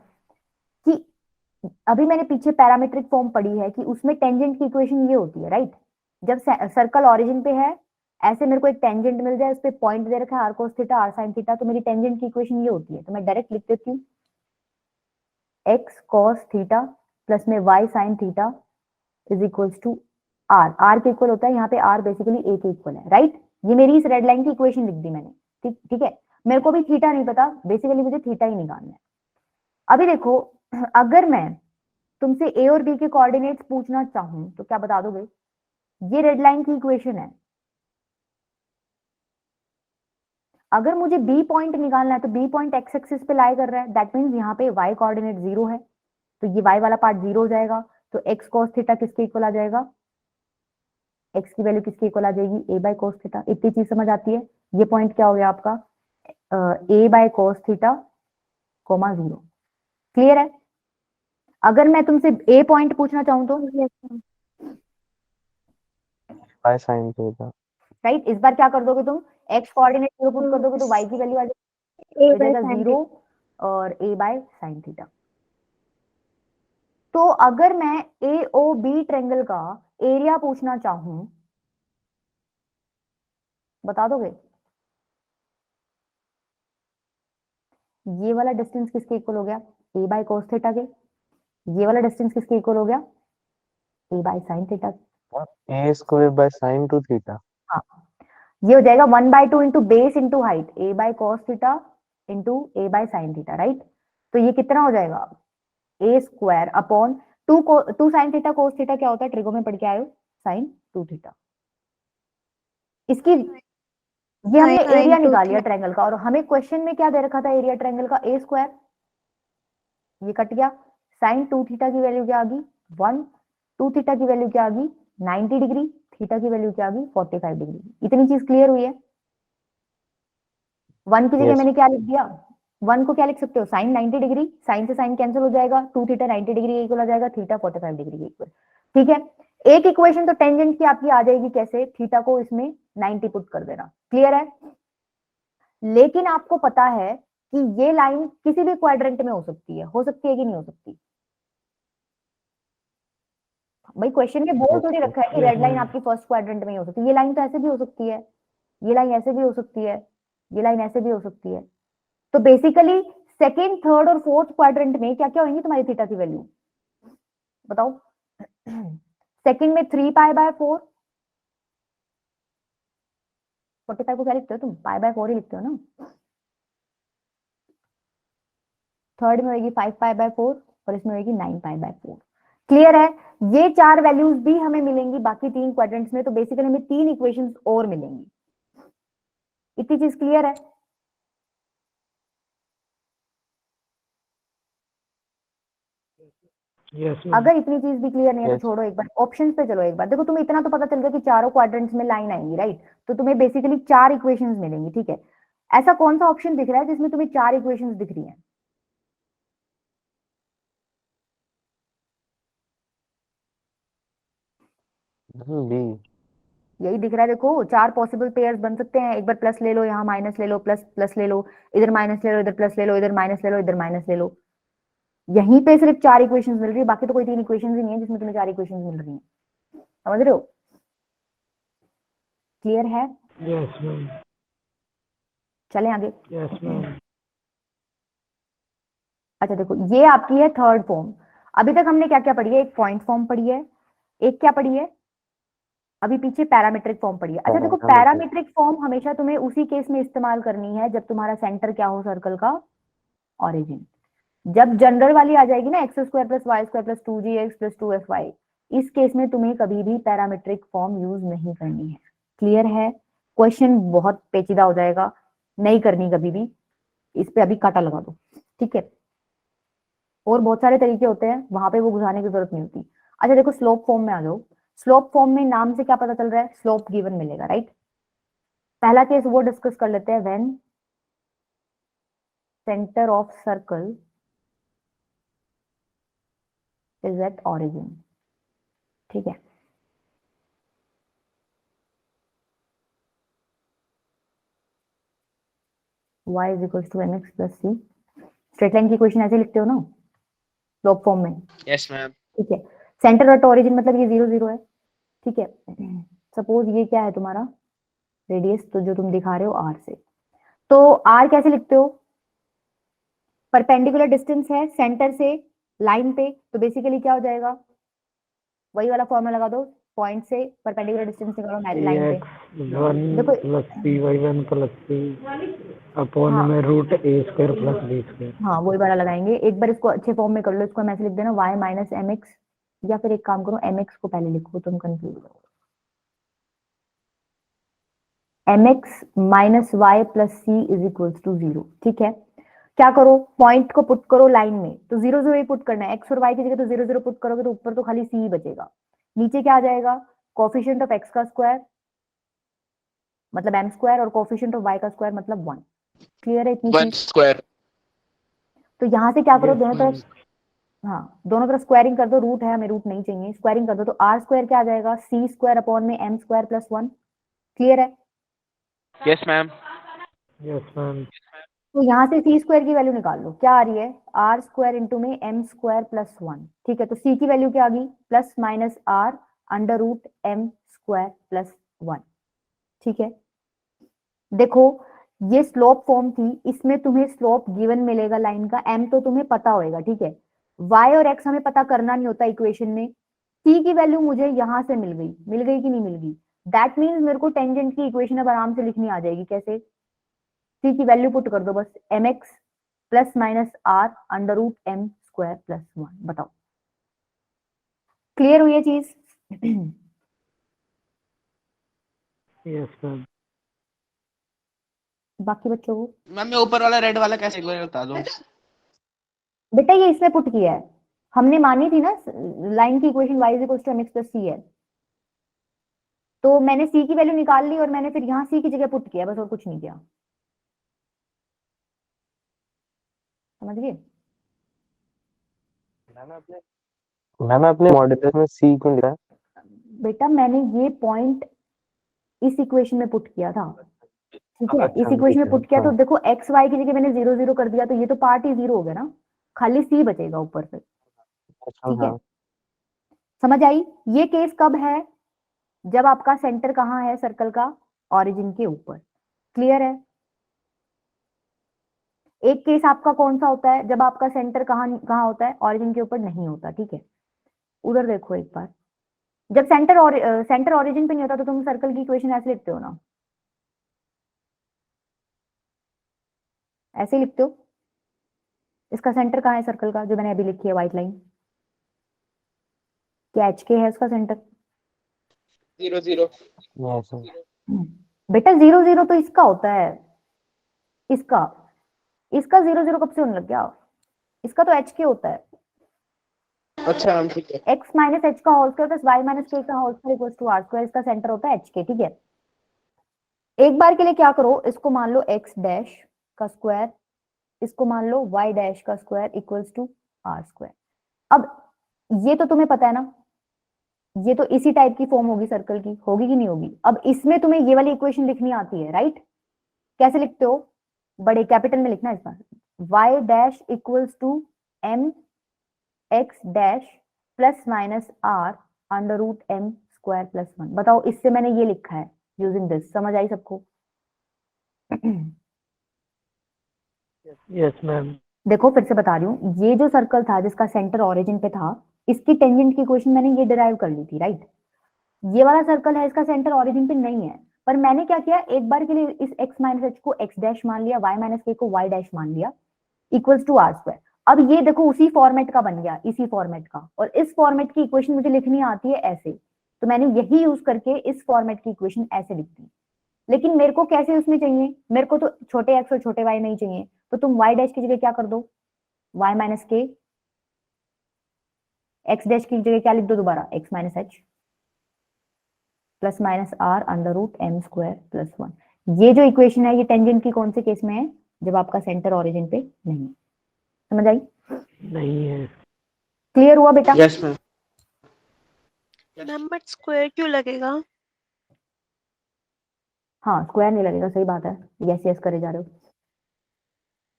कि अभी मैंने पीछे पैरामीट्रिक फॉर्म पढ़ी है कि उसमें टेंजेंट की इक्वेशन ये होती है, राइट। जब सर्कल ओरिजिन पे है, ऐसे मेरे को एक टेंजेंट मिल जाए, उस पे पॉइंट दे रखा है r cos theta r sine theta, तो मेरी टेंजेंट की इक्वेशन ये होती है, तो मैं डायरेक्ट लिख देती हूँ एक्स कॉस थीटा प्लस में y sine theta is equals to r, r के इक्वल होता है यहाँ पे, आर बेसिकली ए के इक्वल है, राइट। ये मेरी इस रेड लाइन की इक्वेशन लिख दी मैंने, ठीक ठीक है। मेरे को भी थीटा नहीं पता, बेसिकली मुझे थीटा ही निकालना है। अभी देखो अगर मैं तुमसे ए और बी के कोऑर्डिनेट्स पूछना चाहूं तो क्या बता दोगे, ये रेड लाइन की इक्वेशन है। अगर मुझे बी पॉइंट निकालना है तो बी पॉइंट एक्स एक्सिस पे लाई कर रहा है, दैट मींस यहाँ पे वाई कोऑर्डिनेट 0 है, तो ये वाई वाला पार्ट 0 हो जाएगा, तो एक्स कॉस थीटा किसके इक्वल आ जाएगा, एक्स की वैल्यू किसके इक्वल आ जाएगी, ए बाय कोस थीटा। इतनी चीज समझ आती है, ये पॉइंट क्या हो गया आपका, A by cos theta comma 0, clear है। अगर मैं तुमसे ए पॉइंट पूछना चाहूं तो yes ma'am. Bye sine theta. Right, इस बार क्या कर दोगे तुम, एक्स कोऑर्डिनेट 0 पुट कर दोगे तो वाई की वैल्यू आ जाएगी, A हो by जाएगा sin 0 और ए बाय साइन थीटा। तो अगर मैं ए ओ बी ट्रेंगल का एरिया पूछना चाहूं, बता दोगे, ये वाला डिस्टेंस किसके इक्वल हो गया, ए बाय कोस थीटा के, ये वाला डिस्टेंस किसके इक्वल हो गया, A by sine theta. A square by sine two theta. हाँ, ये हो जाएगा 1/2 into base into height, A by cos theta into A by sine theta, right. तो ये कितना हो जाएगा, A square upon two sine theta cos theta क्या होता है, ट्रिगो में पढ़ के आए हो, साइन 2 थीटा। इसकी ये हमने Sin एरिया 2 निकाल लिया theta. ट्रायंगल का, और हमें क्वेश्चन में क्या दे रखा था एरिया ट्रायंगल का, ए स्क्वायर, ये कट गया, साइन 2 थीटा की वैल्यू क्या आ गई 1, 2 थीटा की वैल्यू क्या आ गई 90 डिग्री, थीटा की वैल्यू क्या आ गई 45 डिग्री। इतनी चीज क्लियर हुई है। 1 की जगह Yes. मैंने क्या लिख दिया, 1 को क्या लिख सकते हो, साइन 90 डिग्री, साइन से साइन कैंसिल हो जाएगा, 2 थीटा 90 डिग्री इक्वल आ जाएगा, थीटा 45 डिग्री के इक्वल, ठीक है। एक इक्वेशन तो टेंजेंट की आपकी आ जाएगी, कैसे, थीटा को इसमें 90 पुट कर देना, क्लियर है। लेकिन आपको पता है कि ये लाइन किसी भी क्वाड्रेंट में हो सकती है कि नहीं हो सकती, भाई क्वेश्चन में बोल थोड़ी रखा है कि रेड लाइन आपकी फर्स्ट क्वाड्रेंट में ही हो सकती है, ये लाइन तो ऐसे भी हो सकती है, ये लाइन ऐसे भी हो सकती है, ये लाइन ऐसे भी हो सकती है। तो बेसिकली सेकेंड थर्ड और फोर्थ क्वाड्रेंट में क्या क्या होंगी तुम्हारी थीटा की वैल्यू, बताओ। सेकंड में 3π/4, 45 को क्या लिखते हो तुम, π/4 ही लिखते हो ना। थर्ड में होगी 5π/4 और इसमें होगी 9π/4, क्लियर है। ये 4 वैल्यूज भी हमें मिलेंगी बाकी 3 क्वाड्रेंट्स में, तो बेसिकली हमें 3 इक्वेशंस और मिलेंगी। इतनी चीज क्लियर है। यस अगर इतनी चीज भी क्लियर नहीं है तो Yes. छोड़ो, एक बार ऑप्शंस पे चलो। एक बार देखो, तुम्हें इतना तो पता चल गया कि चारों क्वाड्रेंट्स में लाइन आएंगी, राइट। तो तुम्हें बेसिकली 4 इक्वेशंस मिलेंगी, ठीक है। ऐसा कौन सा ऑप्शन दिख रहा है जिसमें तुम्हें 4 इक्वेशंस दिख रही हैं, बी। यही दिख रहा है, देखो 4 पॉसिबल पेयर्स बन सकते हैं। एक बार प्लस ले लो, यहाँ माइनस ले लो, प्लस प्लस ले लो, इधर माइनस ले लो, इधर प्लस ले लो, इधर माइनस ले लो, इधर माइनस ले लो। यहीं पे सिर्फ 4 इक्वेशंस मिल रही है, बाकी तो कोई 3 इक्वेशंस ही नहीं है जिसमें तुम्हें 4 इक्वेशंस मिल रही हैं। समझ रहे हो? क्लियर है? Yes, ma'am. चलें आगे। Yes, ma'am. अच्छा देखो, ये आपकी है थर्ड फॉर्म। अभी तक हमने क्या क्या पढ़ी है? एक पॉइंट फॉर्म पढ़ी है, एक क्या पढ़ी है अभी पीछे, पैरामीट्रिक फॉर्म पढ़ी है। अच्छा देखो, पैरामीट्रिक फॉर्म हमेशा तुम्हें उसी केस में इस्तेमाल करनी है जब तुम्हारा सेंटर क्या हो सर्कल का, ऑरिजिन। जब जनरल वाली आ जाएगी ना, x square plus y square plus 2gx plus 2fy, इस केस में तुम्हें कभी भी पैरामीट्रिक फॉर्म यूज नहीं करनी है। क्लियर है? क्वेश्चन बहुत पेचीदा हो जाएगा, नहीं करनी कभी भी। इस पे अभी काटा लगा दो, ठीक है? और बहुत सारे तरीके होते हैं, वहां पे वो घुसाने की जरूरत नहीं होती। अच्छा देखो, स्लोप फॉर्म में आ जाओ। स्लोप फॉर्म में नाम से क्या पता चल रहा है? स्लोप गिवन मिलेगा, राइट? पहला केस वो डिस्कस कर लेते हैं, when centre of circle is at origin. ठीक है, y is equal to mx plus c. Straight line की इक्वेशन ऐसे लिखते हो ना स्लोप फॉर्म में, Yes, ma'am. ठीक है? सेंटर एट ऑरिजिन मतलब ये 0 0 है, ठीक है? सपोज ये क्या है तुम्हारा रेडियस, तो जो तुम दिखा रहे हो r से, तो r कैसे लिखते हो? परपेंडिकुलर डिस्टेंस है सेंटर से लाइन पे, तो बेसिकली क्या हो जाएगा? वही वाला फॉर्मूला लगा दो, पॉइंट से परपेंडिकुलर डिस्टेंस निकालो लाइन पे। Cx1 देखो, plus cy1 plus c upon हाँ में root a square plus b square. हाँ वही वाला लगाएंगे। एक बार इसको अच्छे फॉर्म में कर लो, इसको हम ऐसे लिख देना y माइनस एम एक्स, या फिर एक काम करो mx को पहले लिखो, तुम कंफ्यूज हो। mx minus Y plus c is equal to 0, ठीक है? क्या करो, पॉइंट को पुट करो लाइन में, तो 0 0 ही पुट करना है। x और y की जगह तो 0 0 पुट करोगे तो ऊपर तो खाली c ही बचेगा। नीचे क्या आ जाएगा? कोफिशिएंट ऑफ x का स्क्वायर मतलब m स्क्वायर, और कोफिशिएंट ऑफ y का स्क्वायर मतलब 1। क्लियर है इतनी 1 चीज? square. तो यहाँ से क्या करो, Yes, दोनों ma'am. तरफ, हाँ दोनों तरफ स्क्वायरिंग कर दो। रूट है, हमें रूट नहीं चाहिए, स्क्वायरिंग कर दो, तो आर स्क्वायर क्या आ जाएगा? सी स्क्वायर अपॉन में एम स्क्वायर प्लस 1। क्लियर है? Yes, ma'am. Yes, ma'am. तो यहाँ से सी स्क्वायर की वैल्यू निकाल लो, क्या आ रही है? आर स्क्वायर इंटू में एम स्क्वायर प्लस 1, ठीक है? तो सी की वैल्यू क्या आ गई? Plus minus r under root m square plus 1, ठीक है? देखो, ये स्लोप फॉर्म थी, इसमें तुम्हें स्लोप गिवन मिलेगा लाइन का, एम तो तुम्हें पता होएगा, ठीक है? वाई और एक्स हमें पता करना नहीं होता इक्वेशन में। सी की वैल्यू मुझे यहां से मिल गई कि नहीं मिल गई? दैट मीन्स मेरे को टेंजेंट की इक्वेशन अब आराम से लिखनी आ जाएगी। कैसे? सी की वैल्यू पुट कर दो बस, m x plus minus r under root m square plus 1। बताओ, क्लियर हुई ये चीज? Yes, ma'am. बाकी बच्चों को मैम मैं ऊपर वाला रेड वाला कैसे एक बार बता दो। बेटा ये इसमें पुट किया है, हमने मानी थी ना लाइन की equation y is equal to mx plus c है, तो मैंने c की वैल्यू निकाल ली और मैंने फिर यहाँ c की जगह पुट किया बस, और कुछ नहीं किया। समझ गए? मैंने अपने मॉड्यूलस में सी क्यों लिखा है? बेटा मैंने ये पॉइंट इस इक्वेशन में पुट किया था, ठीक है? इस अच्छा, इक्वेशन ठीक में है, पुट किया, तो हाँ। देखो एक्स वाई की जगह मैंने 0 0 कर दिया, तो ये तो पार्ट ही 0 हो गया ना, खाली c बचेगा ऊपर से, अच्छा, ठीक है? हाँ। समझ आई? ये केस कब है? जब आपका सेंटर कहाँ है सर्कल का? ऑरिजिन के ऊपर। क्लियर है? एक केस आपका कौन सा होता है? जब आपका सेंटर कहाँ कहाँ होता है? ऑरिजिन के ऊपर नहीं होता, ठीक है? उधर देखो एक बार, जब सेंटर ऑरिजिन पे नहीं होता तो तुम सर्कल की इक्वेशन ऐसे लिखते हो ना, ऐसे लिखते हो। इसका सेंटर कहाँ है सर्कल का, जो मैंने अभी लिखी है व्हाइट लाइन? क्या एच के है उसका सेंटर? 0 0. यस, बेटा 0 0 तो इसका होता है, इसका इसका 0 0 कब से होने लग गया? इसका तो एच के होता है। अच्छा मैम ठीक है. एक्स माइनस एच का whole square plus y minus k का whole square equals to are square, इसका सेंटर होता है एच के, ठीक है? एक बार के लिए क्या करो, इसको मान लो एक्स डैश का स्क्वायर, इसको मान लो वाई डैश का square equals to are square. अब ये तो तुम्हें पता है ना, ये तो इसी टाइप की फॉर्म होगी सर्कल की, होगी कि नहीं होगी? अब इसमें तुम्हें ये वाली इक्वेशन लिखनी आती है, राइट? कैसे लिखते हो? बड़े कैपिटल में लिखना है इस बार। y dash equals to m x dash plus minus r under root m square plus 1। बताओ, इससे मैंने ये लिखा है यूजिंग दिस। समझ आई सबको? Yes ma'am. देखो फिर से बता रही हूँ, ये जो सर्कल था जिसका सेंटर ओरिजिन पे था, इसकी टेंजेंट की इक्वेशन मैंने ये डिराइव कर ली थी, राइट? ये वाला सर्कल है, इसका सेंटर ओरिजिन पे नहीं है, पर मैंने क्या किया, एक बार के लिए इस x माइनस एच को x डैश मान लिया, y माइनस के को y डैश मान लिया, इक्वल्स टू आर स्क्वायर। अब ये देखो उसी फॉर्मेट का बन गया, इसी फॉर्मेट का, और इस फॉर्मेट की इक्वेशन मुझे लिखनी आती है ऐसे, तो मैंने यही यूज करके इस फॉर्मेट की इक्वेशन ऐसे लिख दी। लेकिन मेरे को कैसे उसमें चाहिए? मेरे को तो छोटे x और छोटे y में ही चाहिए, तो तुम y डैश की जगह क्या कर दो, y minus k, x dash की जगह क्या लिख दो दोबारा, x minus h plus minus r under root m square plus 1। ये जो इक्वेशन है ये टेंजेंट की कौन से केस में है? जब आपका सेंटर ओरिजिन पे नहीं है। समझ आई? नहीं है। क्लियर हुआ बेटा? Yes ma'am. Ma'am but square क्यों लगेगा? हाँ, स्क्वायर नहीं लगेगा, सही बात है। यस यस करे जा रहे हो।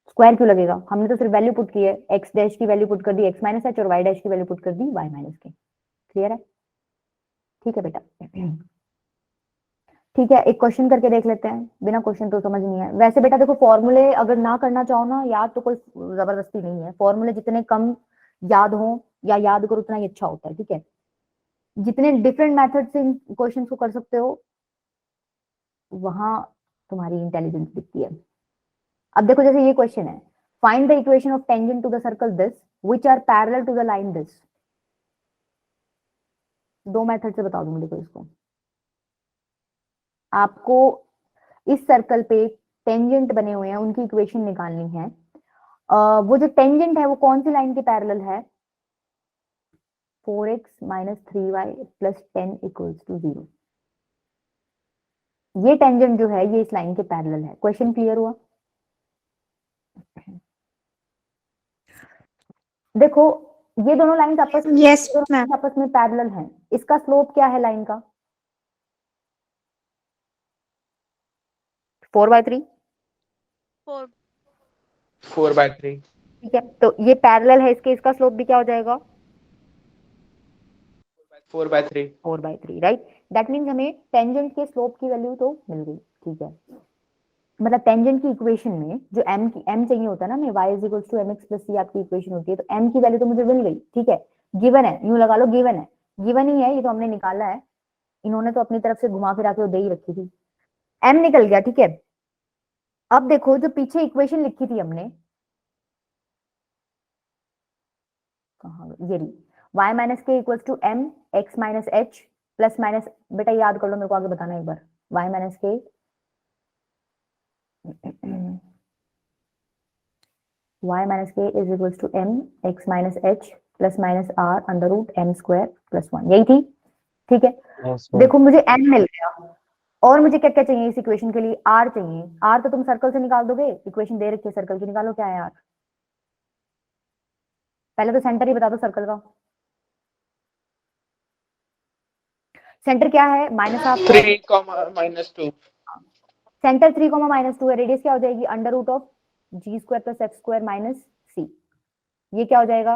स्क्वायर क्यों लगेगा? हमने तो सिर्फ वैल्यू पुट की है, एक्स डैश की वैल्यू पुट कर दी x माइनस एच और y डैश की वैल्यू पुट कर दी y माइनस के। क्लियर है? ठीक है बेटा। ठीक है, एक क्वेश्चन करके देख लेते हैं, बिना क्वेश्चन तो समझ नहीं है। वैसे बेटा देखो, फॉर्मूले अगर ना करना चाहो ना याद, तो कोई जबरदस्ती नहीं है। फॉर्मूले जितने कम याद हो या याद करो उतना ही अच्छा होता है, ठीक है? जितने डिफरेंट मेथड से क्वेश्चन को कर सकते हो, वहां तुम्हारी इंटेलिजेंस दिखती है। अब देखो, जैसे ये क्वेश्चन है, find the equation of tangent to the circle this which are parallel to the line this. दो मेथड से बता दूंगी, देखो इसको। आपको इस सर्कल पे टेंजेंट बने हुए हैं, उनकी इक्वेशन निकालनी है। वो जो टेंजेंट है वो कौन सी लाइन के पैरेलल है? 4x minus 3y plus 10 equals to 0। ये टेंजेंट जो है ये इस लाइन के पैरेलल है। क्वेश्चन क्लियर हुआ? देखो, ये दोनों लाइन आपस में Yes, ma'am. आपस में पैरेलल हैं। इसका स्लोप क्या है लाइन का? 4/3। 4 4/3। ठीक है, तो ये पैरेलल है इसके, इसका स्लोप भी क्या हो जाएगा? 4/3। 4/3, राइट? दैट मीन्स हमें टेंजेंट के स्लोप की वैल्यू तो मिल गई, ठीक है? मतलब टेंजेंट की इक्वेशन में जो m चाहिए होता है ना, हमें y is equal to mx plus c आपकी इक्वेशन होती है, तो m की वैल्यू तो मुझे मिल गई, ठीक है? गिवन है, यूं लगा लो, गिवन है, गिवन ही है, ये तो हमने निकाला है। इन्होंने तो अपनी तरफ से घुमा फिरा के दे ही रखी थी। m निकल गया, ठीक है? अब देखो, जो पीछे इक्वेशन लिखी थी हमने, कहाँ गई? ये रही, y minus k equal to m x minus h plus minus, बेटा याद कर लो, मेरे को आगे बताना एक बार। y minus k y minus k is equal to m x minus h plus minus r under root m square plus 1। यही थी, ठीक है? यस देखो मुझे m मिल गया, और मुझे क्या क्या चाहिए इस इक्वेशन के लिए? r चाहिए। r तो तुम सर्कल से निकाल दोगे, इक्वेशन दे रखी है सर्कल की, निकालो क्या है r। पहले तो सेंटर ही बता दो सर्कल का। सेंटर क्या है? Minus half. 3, -2। सेंटर 3, -2 है। रेडियस क्या हो जाएगी? Under root of g square plus x square minus c। ये क्या हो जाएगा?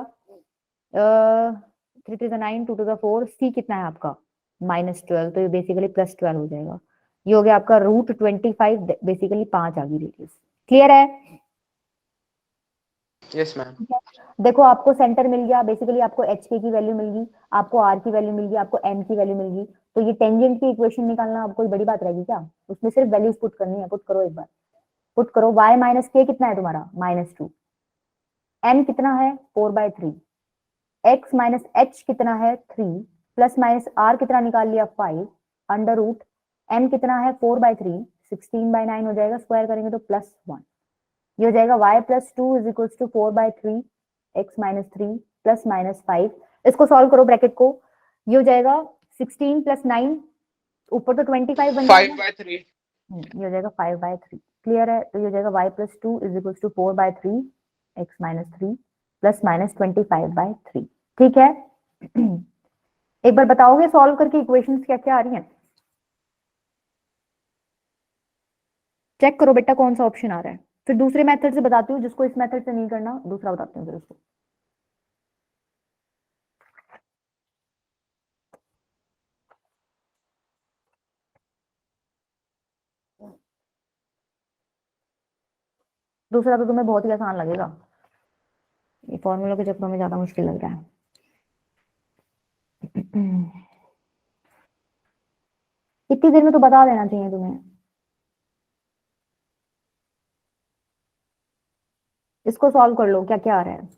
3 to the 9, 2 to the 4, c कितना है आपका? -12, तो ये बेसिकली +12 हो जाएगा। ये हो गया आपका √25, बेसिकली 5 आ गई रेडियस। क्लियर है? Yes ma'am. देखो आपको सेंटर मिल गया, बेसिकली आपको एच के की वैल्यू मिल गई, आपको आर की वैल्यू मिल गई, आपको एम की वैल्यू मिल गई। तो ये टेंजेंट की इक्वेशन निकालना अब कोई बड़ी बात रहेगी क्या? उसमें सिर्फ वैल्यूज पुट करनी है। पुट करो एक बार, पुट करो। y माइनस के कितना है तुम्हारा? -2। m कितना है? 4/3। x माइनस एच कितना है? 3 प्लस माइनस r कितना निकाल लिया? 5 अंडर रूट m कितना है? 4/3, 16/9 हो जाएगा, स्क्वायर करेंगे तो +1। ये हो जाएगा y plus 2 is equal to 4/3 x minus 3 plus minus 5। इसको सॉल्व करो ब्रैकेट को, ये हो जाएगा 16 प्लस 9, ऊपर तो 25 बन जाएगा, 5/3। ये हो जाएगा 5/3। क्लियर है? तो ये हो जाएगा y plus 2 is equal to 4/3 x minus 3 plus minus 25/3। ठीक है? एक बार बताओगे सॉल्व करके इक्वेशंस क्या क्या आ रही हैं? चेक करो बेटा कौन सा ऑप्शन आ रहा है, फिर दूसरे मेथड से बताती हूँ, जिसको इस मेथड से नहीं करना दूसरा बताती हूँ फिर उसको। दूसरा तो तुम्हें बहुत ही आसान लगेगा, ये फॉर्मूला के चक्रों में ज्यादा मुश्किल लग रहा है। इतनी देर में तो बता देना चाहिए तुम्हें। इसको सॉल्व कर लो, क्या क्या आ रहा है।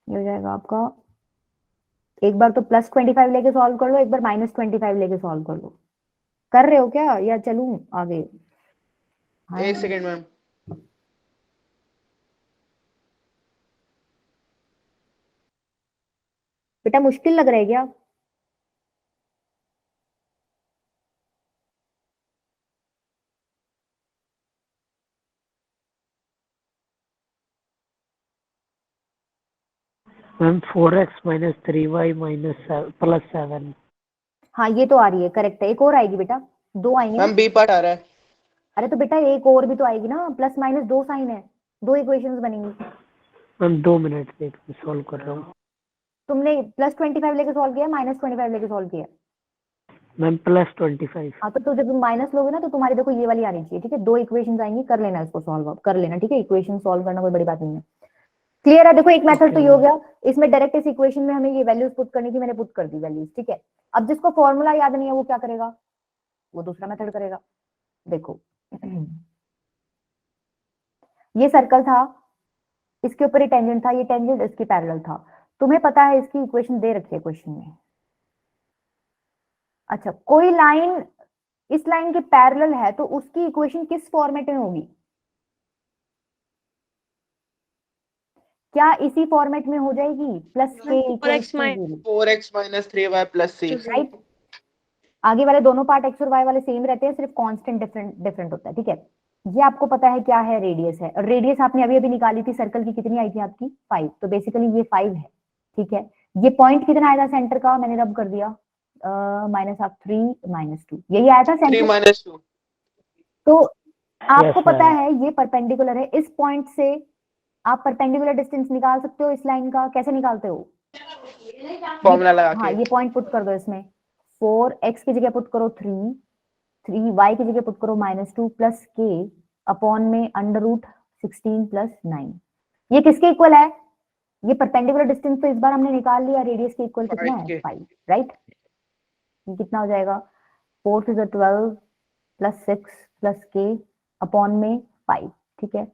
ये हो जाएगा आपका, एक बार तो +25 लेके सॉल्व कर लो, एक बार -25 लेके सॉल्व कर लो। कर रहे हो क्या या चलूं आगे? हाँ, एक सेकेंड मैम। बेटा मुश्किल लग रहा है क्या? Ma'am 4x minus 3y minus +7। हाँ ये तो आ रही है, करेक्ट है। एक और आएगी बेटा, दो आएंगी ना। मैम बी पार्ट आ रहा है। अरे तो बेटा एक और भी तो आएगी ना, प्लस माइनस दो साइन है, दो इक्वेशंस बनेंगी। मैम 2 मिनट देख सॉल्व कर रहा हूँ। तुमने +25 लेके सॉल्व किया, -25 लेके सॉल्व किया? मैम +25। हाँ तो जब तुम माइनस लोगे ना तो तुम्हारी देखो ये वाली आनी चाहिए, ठीक है। दो इक्वेशंस आएंगी, कर लेना इसको सॉल्व, अब कर लेना, ठीक है। इक्वेशन सॉल्व करना कोई बड़ी बात नहीं है, क्लियर है। देखो एक मेथड तो ये हो गया, इसमें डायरेक्ट इस इक्वेशन में हमें ये वैल्यूज पुट करनी थी, मैंने पुट कर दी वैल्यूज, ठीक है। अब जिसको फॉर्मूला याद नहीं है वो क्या करेगा, वो दूसरा मेथड करेगा। देखो ये सर्कल था, इसके ऊपर ये टेंजेंट था, ये टेंजेंट इसके पैरेलल था। तुम्हें पता है इसकी इक्वेशन दे रखी है क्वेश्चन में। अच्छा, कोई लाइन इस लाइन के पैरेलल है तो उसकी इक्वेशन किस फॉर्मेट में होगी? क्या इसी फॉर्मेट में हो जाएगी, प्लस के equal 4x minus 4x minus 3y plus c। Right. आगे वाले दोनों पार्ट एक्स और वाई वाले सेम रहते हैं, सिर्फ कांस्टेंट डिफरेंट डिफरेंट होता है, ठीक है। ये आपको पता है क्या है, रेडियस है। रेडियस आपने अभी अभी निकाली थी सर्कल की, कितनी आई थी आपकी? 5। तो बेसिकली ये 5 है, ठीक है। ये पॉइंट कितना आया था सेंटर का, मैंने रब कर दिया, -3 -2, यही आया था 3 सेंटर। माइनस 2। तो आपको Yes, पता ma'am. है ये परपेंडिकुलर है, इस पॉइंट से आप परपेंडिकुलर डिस्टेंस निकाल सकते हो इस लाइन का। कैसे निकालते हो? फॉर्मूला लगा हाँ के। ये पॉइंट पुट कर दो इसमें, 4x की जगह पुट करो 3, 3y की जगह पुट करो -2 प्लस k अपॉन में √16 + 9। ये किसके इक्वल है? ये परपेंडिकुलर डिस्टेंस तो इस बार हमने निकाल लिया, रेडियस के इक्वल कितना है? 5, राइट। ये कितना हो जाएगा, 4 × 12 + 6 + k अपॉन में 5, ठीक है।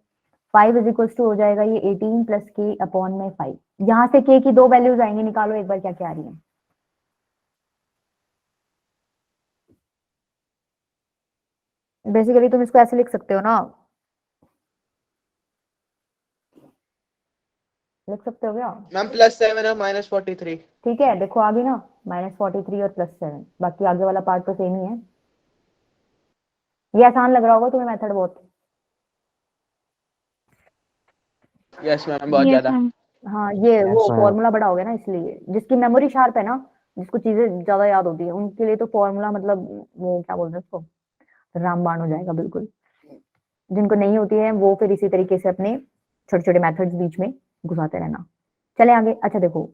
5 = हो जाएगा ये 18 + k अपॉन में 5। यहां से k की दो वैल्यूज आएंगी, निकालो एक बार क्या क्या आ रही है। बेसिकली तुम इसको ऐसे लिख सकते हो ना, लिख सकते हो क्या? मैम +7 और -43। ठीक है, देखो आ गई ना, -43 और +7। बाकी आगे वाला पार्ट तो सेम ही है। ये आसान लग रहा होगा तुम्हें मेथड बहुत। यस मैम बहुत Yes, ज्यादा। ma'am. हाँ ये वो Yes, ma'am. फॉर्मूला बड़ा हो गया ना, इसलिए जिसकी मेमोरी शार्प है ना, जिसको चीजें ज्यादा याद होती है, उनके लिए तो फॉर्मूला मतलब वो क्या बोलते हैं उसको, रामबाण हो जाएगा बिल्कुल। जिनको नहीं होती है वो फिर इसी तरीके से अपने छोटे छोटे मेथड्स बीच में घुसाते रहना। चले आगे। अच्छा देखो,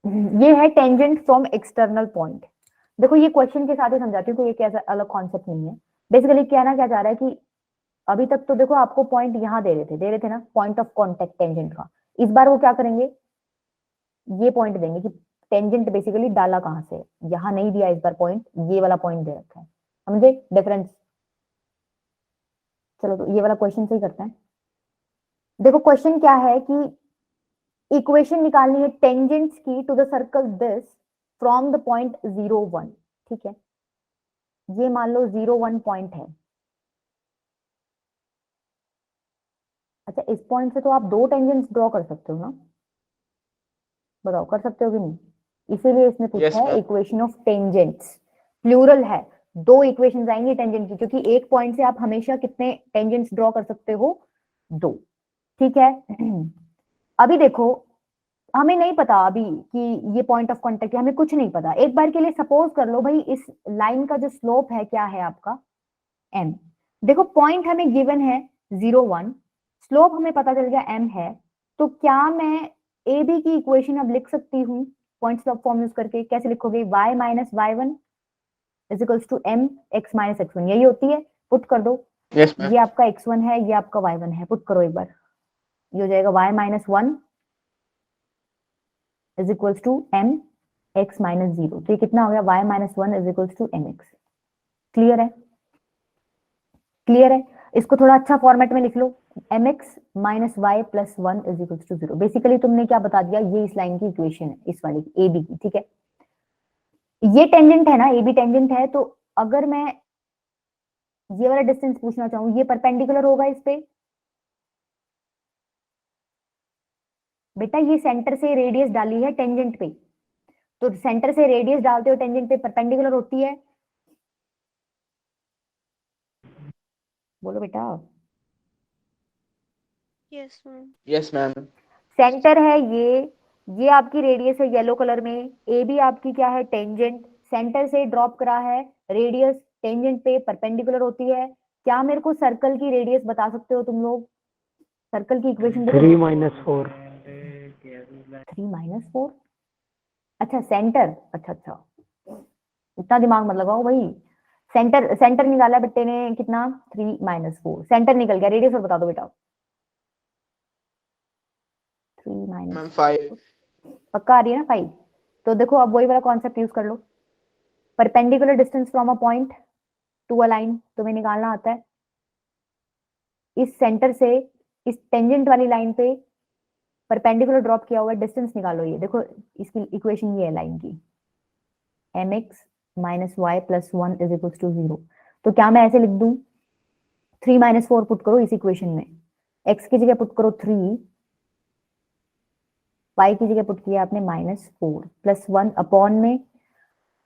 ये है टेंजेंट फ्रॉम एक्सटर्नल पॉइंट। देखो ये क्वेश्चन के साथ ही समझाती हूँ, कोई एक ऐसा अलग कॉन्सेप्ट नहीं है। बेसिकली कहना क्या चाह रहा है कि अभी तक तो देखो आपको पॉइंट यहाँ दे रहे थे ना, पॉइंट ऑफ कॉन्टेक्ट टेंजेंट का। इस बार वो क्या करेंगे, ये पॉइंट देंगे कि टेंजेंट बेसिकली डाला कहां से, यहाँ नहीं दिया इस बार पॉइंट, ये वाला पॉइंट दे रखा है। समझे डिफरेंस? चलो तो ये वाला क्वेश्चन से ही करते हैं। देखो क्वेश्चन क्या है कि इक्वेशन निकालनी है टेंजेंट्स की to the circle this from the point 0 1, ठीक है। ये मान लो 0 1 पॉइंट है। अच्छा इस पॉइंट से तो आप दो टेंजेंट्स ड्रॉ कर सकते हो ना, बताओ कर सकते हो कि नहीं? इसीलिए इसने Yes, पूछा है ma'am. Equation of tangents, plural है, दो इक्वेशंस आएंगी टेंजेंट की, क्योंकि एक पॉइंट से आप हमेशा कितने टेंजेंट्स ड्रॉ कर सकते हो? दो, ठीक है। अभी देखो हमें नहीं पता अभी कि ये पॉइंट ऑफ कांटेक्ट है, हमें कुछ नहीं पता। एक बार के लिए सपोज कर लो भाई इस लाइन का जो स्लोप है क्या है आपका m। देखो पॉइंट हमें गिवन है 0 1, स्लोप हमें पता चल गया m है, तो क्या मैं ए बी की इक्वेशन अब लिख सकती हूँ पॉइंट स्लोप फॉर्म यूज करके? कैसे लिखोगे? y minus y1 is equals to m x minus x1, यही होती है। पुट कर दो, Yes, ma'am. ये आपका x1 है, ये आपका y1 है, पुट करो एक बार, ये हो जाएगा y minus 1 is equals to m x माइनस 0। तो ये कितना हो गया? y minus 1 is equals to mx। Clear है? क्लियर है? इसको थोड़ा अच्छा फॉर्मेट में लिख लो, mx minus Y plus 1 is equals to 0। Basically तुमने क्या बता दिया, ये इस लाइन की इक्वेशन है, इस वाली ए बी की, ठीक है। ये टेंजेंट है ना, ए बी टेंजेंट है, तो अगर मैं ये वाला डिस्टेंस पूछना चाहूँ, ये परपेंडिकुलर होगा इस पे? बेटा ये सेंटर से रेडियस डाली है टेंजेंट पे, तो सेंटर से रेडियस डालते हो टेंजेंट पे, परपेंडिकुलर होती है? बोलो बेटा। Yes, ma'am. Yes, ma'am. Centre है ये आपकी रेडियस है येलो कलर में, ए बी आपकी क्या है? टेंजेंट। सेंटर से ड्रॉप करा है, रेडियस टेंजेंट पे परपेंडिकुलर होती है। क्या मेरे को सर्कल की रेडियस बता सकते हो तुम लोग? सर्कल की इक्वेशन देखो। 3 minus 4. 3 माइनस 4, अच्छा सेंटर, अच्छा इतना दिमाग मत लगाओ भाई। सेंटर निकाला बेटे ने कितना? 3 माइनस 4, सेंटर निकल गया। रेडियस और बता दो बेटा। 3 माइनस Ma'am, 5. पक्का आ रही है ना 5? तो देखो अब वही वाला कॉन्सेप्ट यूज कर लो, perpendicular distance from a point to a line तुम्हें निकालना आता है। इस सेंटर से इस टेंजेंट वाली लाइन पे परपेंडिकुलर ड्रॉप किया हुआ डिस्टेंस निकालो। ये देखो इसकी इक्वेशन ये है लाइन की, mx minus Y plus 1 is equal to 0। तो क्या मैं ऐसे लिख दूं? 3 माइनस 4 पुट करो इस इक्वेशन में, x की जगह पुट करो 3, y की जगह पुट किया आपने माइनस 4 प्लस 1 अपॉन में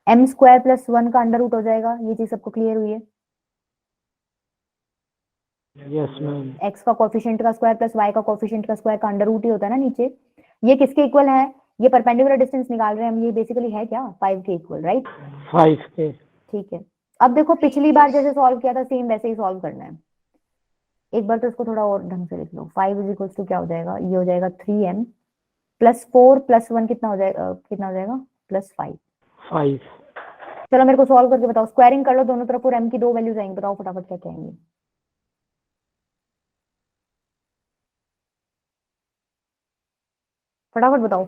m स्क्वायर प्लस 1 का अंडर रूट हो जाएगा। ये चीज सबको क्लियर हुई है? Yes, ma'am. x का कोफिशिएंट का स्क्वायर प्लस y का कोफिशिएंट का स्क्वायर का अंडर रूट ही होता है ना नीचे। ये किसके इक्वल है? ये परपेंडिकुलर डिस्टेंस निकाल रहे हैं हम, ये बेसिकली है क्या? 5 के इक्वल, राइट? 5 के. ठीक है। अब देखो पिछली बार जैसे सॉल्व किया था सेम वैसे ही सॉल्व करना है। एक बार तो इसको थोड़ा और ढंग से लिख लो। 5 इज इक्वल टू क्या हो जाएगा? ये हो जाएगा 3m प्लस 4 प्लस 1 कितना हो जाएगा? प्लस 5। 5. चलो मेरे को सॉल्व करके बताओ, स्क्वायरिंग कर लो दोनों तरफ और m की 2 वैल्यूज आएंगी। बताओ फटाफट क्या क्या आएंगी। फटाफट बताओ।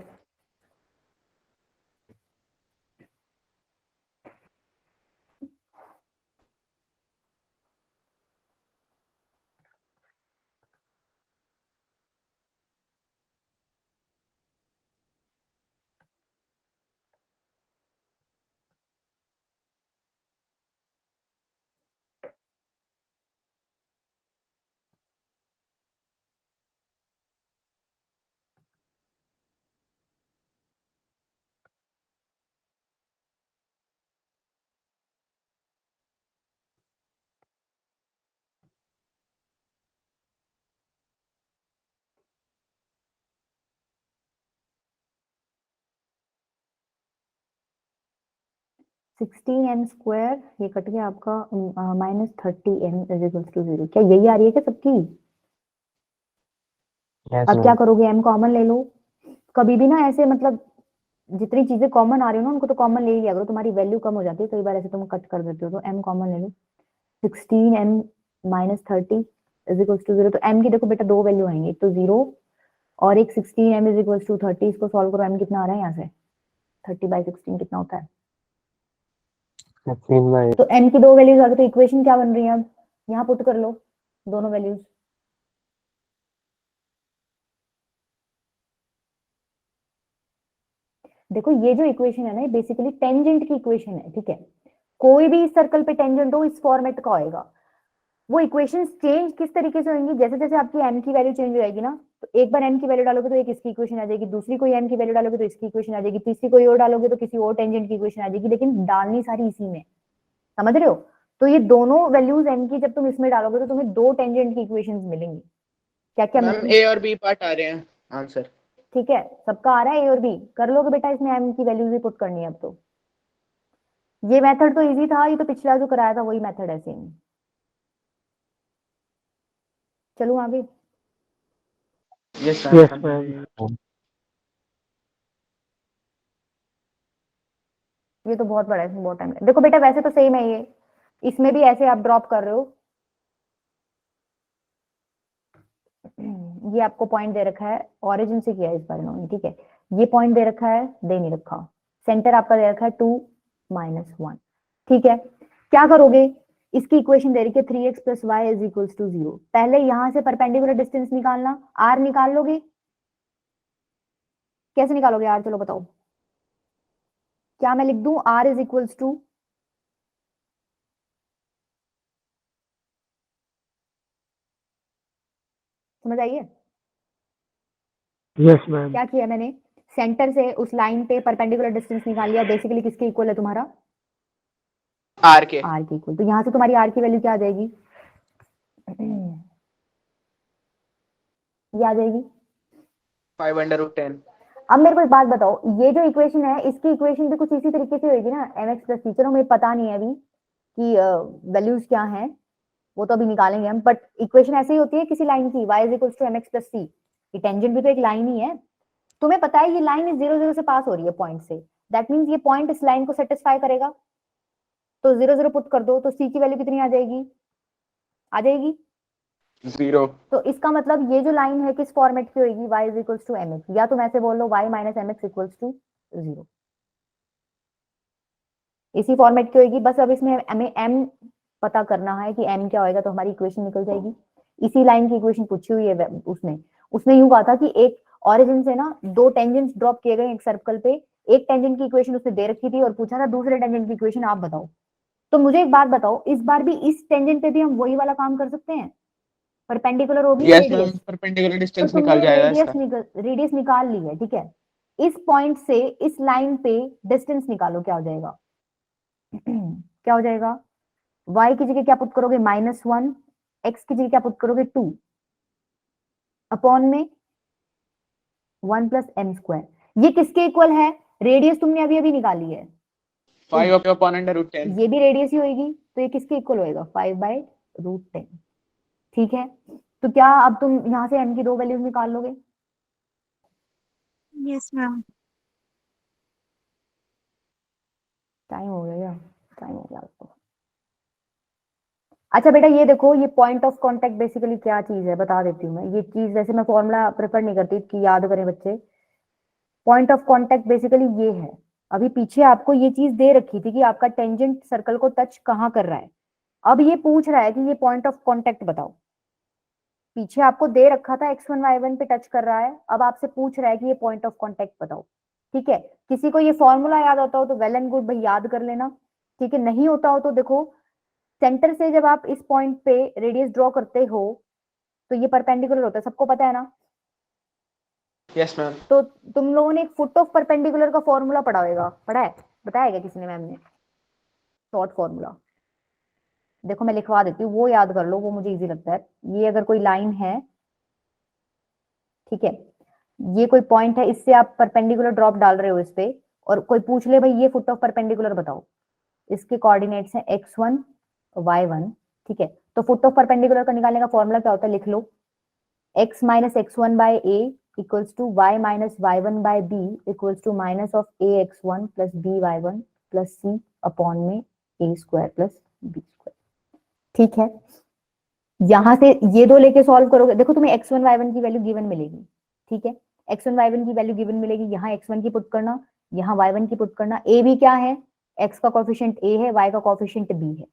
(16m स्क्वायर ये कट गया आपका minus 30m is equal to 0। क्या यही आ रही है क्या सबकी? यस अब क्या मैम। करोगे? m कॉमन ले लो। कभी भी ना ऐसे मतलब जितनी चीजें कॉमन आ रही हो ना उनको तो कॉमन ले ही लिया करो, तुम्हारी वैल्यू कम हो जाती है कई बार ऐसे तुम कट कर देते हो। तो m कॉमन ले लो। 16m minus 30 is equal to 0। तो m की देखो बेटा 2 वैल्यू आएंगी, एक तो 0 और एक 16m इज इक्वल टू 30। इसको सॉल्व करो, m कितना आ रहा है यहाँ से? 30/16 कितना होता है? 15/8। तो m की 2 वैल्यूज आ गई, तो इक्वेशन क्या बन रही है? अब यहाँ पुट कर लो दोनों वैल्यूज। देखो ये जो इक्वेशन है ना ये बेसिकली टेंजेंट की इक्वेशन है, ठीक है। कोई भी इस सर्कल पे टेंजेंट हो इस फॉर्मेट का होएगा। वो इक्वेशंस चेंज किस तरीके से होंगी? जैसे जैसे आपकी m की वैल्यू चेंज हो जाएगी ना, तो एक बार m की वैल्यू डालोगे तो एक इसकी इक्वेशन आ जाएगी, दूसरी कोई m की वैल्यू डालोगे तो इसकी इक्वेशन आ जाएगी, तीसरी कोई और डालोगे तो किसी और टेंजेंट की इक्वेशन आ जाएगी, लेकिन डालनी सारी इसी में। समझ रहे हो? तो ये दोनों वैल्यूज m की जब तुम इसमें डालोगे तो तुम्हें 2 टेंजेंट की इक्वेशंस मिलेंगी। क्या क्या मैम मिलेंगी? A और B पार्ट आ रहे हैं आंसर। ठीक है, सबका आ रहा है, ए और बी कर लोगे बेटा, इसमें एम की वैल्यूज भी पुट करनी है अब तो। ये मेथड तो इजी था, ये तो पिछला जो कराया था वही मेथड है सेम। चलो आगे। Yes, Yes, ma'am. ma'am. ये तो बहुत बड़ा है, इसमें बहुत टाइम है। देखो बेटा वैसे तो सेम है ये, इसमें भी ऐसे आप ड्रॉप कर रहे हो। ये आपको पॉइंट दे रखा है, ओरिजिन से किया है इस बार इन्होंने, ठीक है। ये पॉइंट दे रखा है, दे नहीं रखा। सेंटर आपका दे रखा है 2 - 1, ठीक है। क्या करोगे, इसकी इक्वेशन दे रखी है 3x + y = 0। पहले यहां से परपेंडिकुलर डिस्टेंस निकालना, r निकाल लोगे। कैसे निकालोगे r, चलो बताओ। क्या मैं लिख दूं r = समझ आइए Yes, ma'am. क्या किया मैंने, सेंटर से उस लाइन पे परपेंडिकुलर डिस्टेंस निकाल लिया। बेसिकली किसके इक्वल है तुम्हारा, R के। r के इक्वल। तो यहां से तुम्हारी r की वैल्यू क्या आ जाएगी, ये आ जाएगी 5/10। अब मेरे को एक बात बताओ, ये जो इक्वेशन है इसकी इक्वेशन भी कुछ इसी तरीके से होगी ना, mx + c। चलो मुझे पता नहीं है अभी कि वैल्यूज क्या हैं, वो तो अभी निकालेंगे हम, बट इक्वेशन ऐसे ही होती है किसी लाइन की, y = mx + c। ये टेंजेंट भी तो एक लाइन ही है। तुम्हें पता है ये लाइन इस 0 0 से पास हो रही है पॉइंट से, दैट मींस ये पॉइंट इस लाइन को सेटिस्फाई करेगा। तो 0 0 पुट कर दो, तो c की वैल्यू कितनी आ जाएगी, आ जाएगी 0। तो इसका मतलब ये जो लाइन है किस फॉर्मेट की होगी, y = mx, या तुम ऐसे बोल लो y - mx = 0, इसी फॉर्मेट की होगी। बस अब इसमें हमें m पता करना है कि m क्या होएगा, तो हमारी इक्वेशन निकल जाएगी। इसी लाइन की इक्वेशन पूछी हुई है उसने। उसने यूं कहा था कि एक ओरिजिन से ना 2 टेंजेंट्स ड्रॉप किए गए एक सर्कल पे, एक टेंजेंट की इक्वेशन उसने दे रखी थी और पूछा था दूसरे टेंजेंट की इक्वेशन आप बताओ। तो मुझे एक बात बताओ, इस बार भी इस टेंजेंट पे भी हम वही वाला काम कर सकते हैं, परपेंडिकुलर होगी Yes, रेडियस। ma'am. परपेंडिकुलर तो डिस्टेंस तुमने निकाल जाएगा इसका। रेडियस निकाल ली है, ठीक है। इस पॉइंट से इस लाइन पे डिस्टेंस निकालो, क्या हो जाएगा क्या हो जाएगा, y की जगह क्या पुट करोगे -1, x की जगह क्या पुट करोगे 2 अपॉन में 1 + m²। ये किसके इक्वल है, रेडियस तुमने अभी अभी निकाली है, 5/10। ये भी रेडियस ही होगी, तो ये किसके इक्वल होएगा 5/√10, ठीक है। तो क्या अब तुम यहां से m की 2 वैल्यूज निकाल लोगे, Yes, ma'am. टाइम हो गया, टाइम हो गया आपको। अच्छा बेटा ये देखो, ये पॉइंट ऑफ कांटेक्ट बेसिकली क्या चीज है बता देती हूँ मैं। ये चीज वैसे मैं फॉर्मूला प्रेफर नहीं करती कि याद करें बच्चे। पॉइंट ऑफ कांटेक्ट बेसिकली ये है, अभी पीछे आपको ये चीज दे रखी थी कि आपका टेंजेंट सर्कल को टच कहाँ कर रहा है। अब ये पूछ रहा है कि ये पॉइंट ऑफ कांटेक्ट बताओ। पीछे आपको दे रखा था x1 y1 पे टच कर रहा है, अब आपसे पूछ रहा है कि ये पॉइंट ऑफ कांटेक्ट बताओ, ठीक है। किसी को ये फॉर्मूला याद होता हो तो वेल एंड गुड भाई, याद कर लेना, ठीक है। नहीं होता हो तो देखो, सेंटर से जब आप इस पॉइंट पे रेडियस ड्रॉ करते हो तो ये परपेंडिकुलर होता है, सबको पता है ना। Yes, ma'am. तो तुम लोगों ने एक फुट ऑफ परपेंडिकुलर का फॉर्मूला पढ़ा होगा, पढ़ा है, बताया क्या किसी ने मैम ने, शॉर्ट फॉर्मूला। देखो मैं लिखवा देती हूँ, वो याद कर लो, वो मुझे इजी लगता है। ये अगर कोई लाइन है, ठीक है, ये कोई पॉइंट है, इससे आप परपेंडिकुलर ड्रॉप डाल रहे हो इस पे, और कोई पूछ ले भाई ये फुट ऑफ परपेंडिकुलर बताओ, इसके कोऑर्डिनेट्स हैं x1 y1, ठीक है। तो फुट ऑफ परपेंडिकुलर का निकालने का फॉर्मूला क्या होता है, लिख लो, x - x1/a = y - y1/b = -ax1 + by1 + c upon में a² + b², ठीक है। यहां से ये दो लेके सॉल्व करोगे, देखो तुम्हें x1 y1 की वैल्यू गिवन मिलेगी, ठीक है। x1 y1 की वैल्यू गिवन मिलेगी, यहाँ x1 की पुट करना, यहाँ y1 की पुट करना। a भी क्या है, x का कोएफिशिएंट a है, y का कोएफिशिएंट b है,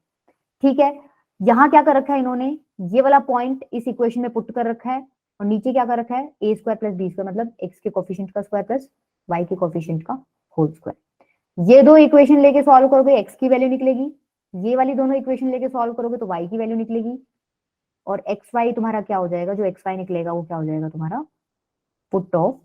ठीक है। यहाँ क्या कर रखा है इन्होंने, ये वाला पॉइंट इस इक्वेशन में पुट कर रखा है, और नीचे क्या कर रखा है a² + b², मतलब x के कोएफिशिएंट का स्क्वायर प्लस y के कोएफिशिएंट का होल स्क्वायर। ये दो इक्वेशन लेके सॉल्व करोगे x की वैल्यू निकलेगी, ये वाली दोनों इक्वेशन लेके सॉल्व करोगे तो y की वैल्यू निकलेगी, और एक्स वाई तुम्हारा क्या हो जाएगा, जो एक्स वाई निकलेगा वो क्या हो जाएगा तुम्हारा foot of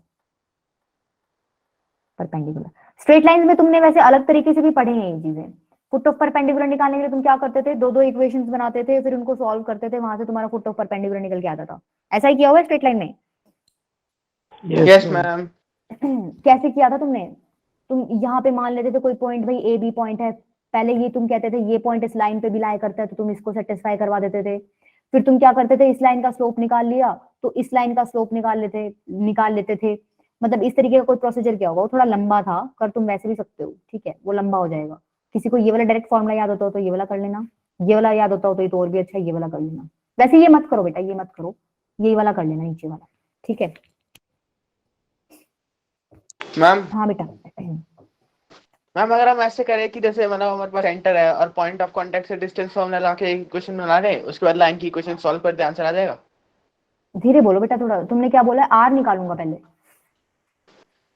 perpendicular. Straight line में तुमने वैसे अलग तरीके से भी पढ़े हैं ये चीजें। फुट ऑफ परपेंडिकुलर निकालने के लिए तुम क्या करते थे, दो दो इक्वेशंस बनाते थे, फिर उनको सॉल्व करते थे, वहां से तुम्हारा फुट ऑफ परपेंडिकुलर निकल के आता था। ऐसा ही किया हुआ है स्ट्रेट लाइन में। Yes, ma'am. कैसे किया था तुमने? तुम यहाँ पे मान लेते थे कोई पॉइंट, भाई ए बी पॉइंट है, पहले ये तुम कहते थे ये पॉइंट इस लाइन पे भी लाई करता है, तो तुम इसको सेटिस्फाई करवा देते थे। फिर तुम क्या करते थे, इस लाइन का स्लोप निकाल लिया तो इस लाइन का स्लोप निकाल लेते थे। मतलब इस तरीके का कोई प्रोसीजर क्या होगा, वो थोड़ा लंबा था, कर तुम वैसे भी सकते हो, ठीक है, वो लंबा हो जाएगा। किसी को ये वाला डायरेक्ट फॉर्मूला याद होता हो तो ये वाला कर लेना, ये वाला याद होता हो तो ये तो और भी अच्छा है, ये वाला कर लेना। वैसे ये मत करो बेटा, ये मत करो, ये वाला कर लेना, नीचे वाला, ठीक है। मैम हाँ बेटा। मैम अगर हम ऐसे करें कि जैसे मतलब हमारे पास सेंटर है और पॉइंट ऑफ कांटेक्ट से डिस्टेंस फॉर्मूला ला के इक्वेशन बना रहे, उसके बाद लाइन की इक्वेशन सॉल्व कर दे, आंसर आ जाएगा। धीरे बोलो बेटा थोड़ा, तुमने क्या बोला, आर निकालूंगा पहले?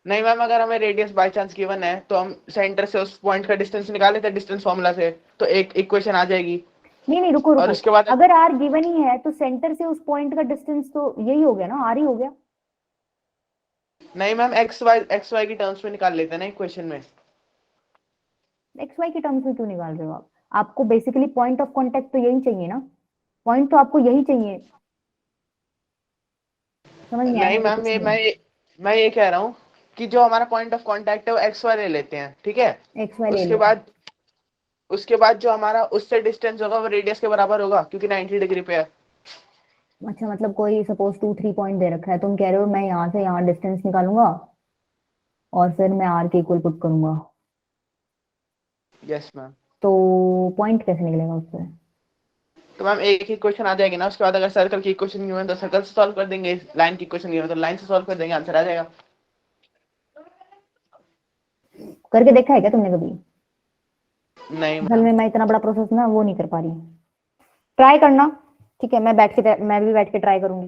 नहीं मैम, अगर हमें रेडियस बाय चांस गिवन है तो हम सेंटर से उस पॉइंट का डिस्टेंस निकाल लेते हैं डिस्टेंस फॉर्मूला से, तो एक इक्वेशन आ जाएगी। नहीं रुको और रुको, उसके बाद अगर आर गिवन ही है तो सेंटर से उस पॉइंट का डिस्टेंस तो यही हो गया ना, आर ही हो गया। नहीं मैम, एक्स वाई की टर्म्स में निकाल लेते हैं ना इक्वेशन में। एक्स वाई के टर्म्स में क्यों निकाल रहे हो आप? आपको बेसिकली पॉइंट ऑफ कांटेक्ट तो यही चाहिए ना, पॉइंट तो आपको यही चाहिए। समझ नहीं आया नहीं मुझे मैम, कुछ ये नहीं। मैं ये कह रहा हूँ कि जो हमारा पॉइंट ऑफ कांटेक्ट है वो एक्स वाई ले लेते हैं, ठीक है। एक्स वाई ले उसके लो। बाद उसके बाद जो हमारा उससे डिस्टेंस होगा वो रेडियस के बराबर होगा, क्योंकि 90 डिग्री पे है। अच्छा मतलब कोई सपोज 2 3 पॉइंट दे रखा है, तुम कह रहे हो मैं यहाँ से यहाँ डिस्टेंस निकालूंगा और फिर मैं आर के इक्वल पुट करूंगा, यस मैम। तो पॉइंट कैसे निकलेगा उससे? तो मैम एक ही क्वेश्चन आ जाएगी ना, उसके बाद अगर सर्कल की इक्वेशन गिवन तो सर्कल से सॉल्व कर देंगे, लाइन की इक्वेशन गिवन तो लाइन से सॉल्व कर देंगे, आंसर आ जाएगा। करके देखा है क्या तुमने कभी? नहीं असल मैम। में मैं इतना बड़ा प्रोसेस ना वो नहीं कर पा रही, ट्राई करना, ठीक है, मैं भी बैठ के ट्राई करूंगी,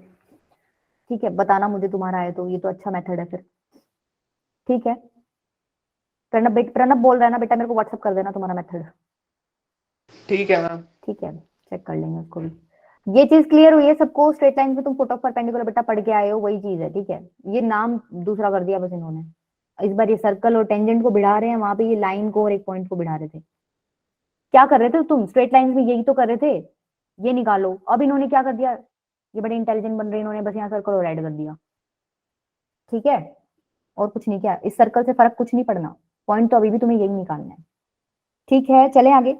ठीक है, बताना मुझे तुम्हारा है तो, ये तो अच्छा मेथड है फिर, ठीक है। प्रणब बोल रहा है ना बेटा, मेरे को व्हाट्सअप कर देना तुम्हारा मेथड, ठीक है मैम। ठीक है, चेक कर लेंगे उसको भी। ये चीज क्लियर हुई है सबको, स्ट्रेट लाइन में तुम फुट ऑफ परपेंडिकुलर बेटा पढ़ के आए हो, वही चीज है, ठीक है। ये नाम दूसरा कर दिया बस इन्होंने, इस बार ये सर्कल और टेंजेंट को बिठा रहे हैं, वहां पे ये लाइन को और एक पॉइंट को बिठा रहे थे। क्या कर रहे थे तुम स्ट्रेट लाइन में, यही तो कर रहे थे, ये निकालो। अब इन्होंने क्या कर दिया, ये बड़े इंटेलिजेंट बन रहे, इन्होंने बस यहाँ सर्कल और ऐड कर दिया, ठीक है, और कुछ नहीं किया। इस सर्कल से फर्क कुछ नहीं पड़ना, पॉइंट तो अभी भी तुम्हें यही निकालना है, ठीक है। चले आगे।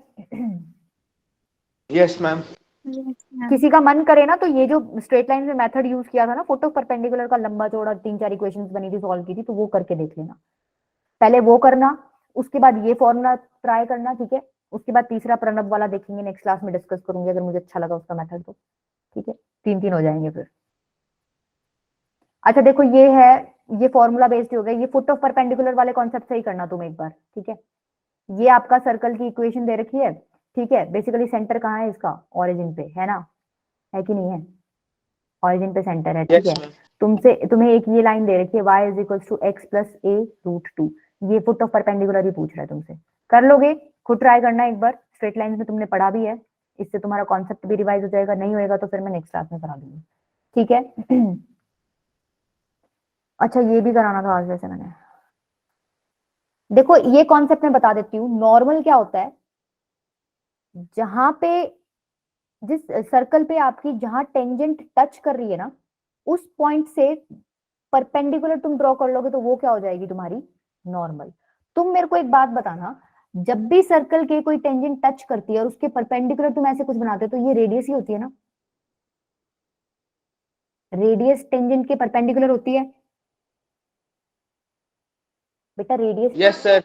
Yes ma'am. Yes, ma'am. किसी का मन करे ना तो ये जो स्ट्रेट लाइन में मेथड यूज किया था ना, फुट ऑफ परपेंडिकुलर का लंबा चौड़ा 3 4 इक्वेशंस बनी थी, सॉल्व की थी, तो वो करके देख लेना, पहले वो करना, उसके बाद ये फॉर्मूला ट्राई करना, ठीक है। उसके बाद तीसरा प्रणब वाला देखेंगे, नेक्स्ट क्लास में डिस्कस करूंगी अगर मुझे अच्छा लगा उसका मेथड तो, ठीक है, 3 3 हो जाएंगे फिर। अच्छा देखो ये है, ये फॉर्मूला बेस्ड हो गया, ये फुट ऑफ परपेंडिकुलर वाले कॉन्सेप्ट से ही करना तुम एक बार, ठीक है। ये आपका सर्कल की इक्वेशन दे रखी है, ठीक है, बेसिकली सेंटर कहाँ है इसका, ओरिजिन पे है ना, है कि नहीं है, ओरिजिन पे सेंटर है, ठीक है। Yes ma'am. तुम्हें एक ये लाइन दे रखी है, y is equal to x plus a root 2, ये फुट ऑफ परपेंडिकुलर ही पूछ रहा है तुमसे, कर लोगे, खुद ट्राई करना एक बार, स्ट्रेट लाइन में तुमने पढ़ा भी है, इससे तुम्हारा कॉन्सेप्ट भी रिवाइज हो जाएगा, नहीं होएगा तो फिर मैं नेक्स्ट क्लास में करा दूंगी, ठीक है। अच्छा ये भी कराना था आज वैसे मैंने, देखो ये कॉन्सेप्ट मैं बता देती हूँ, नॉर्मल क्या होता है, जहां पे जिस सर्कल पे आपकी जहां टेंजेंट टच कर रही है ना, उस पॉइंट से परपेंडिकुलर तुम ड्रॉ कर लोगे तो वो क्या हो जाएगी तुम्हारी नॉर्मल। तुम मेरे को एक बात बताना, जब भी सर्कल के कोई टेंजेंट टच करती है और उसके परपेंडिकुलर तुम ऐसे कुछ बनाते हो तो ये रेडियस ही होती है ना, रेडियस टेंजेंट के परपेंडिकुलर होती है बेटा, radius. Yes sir.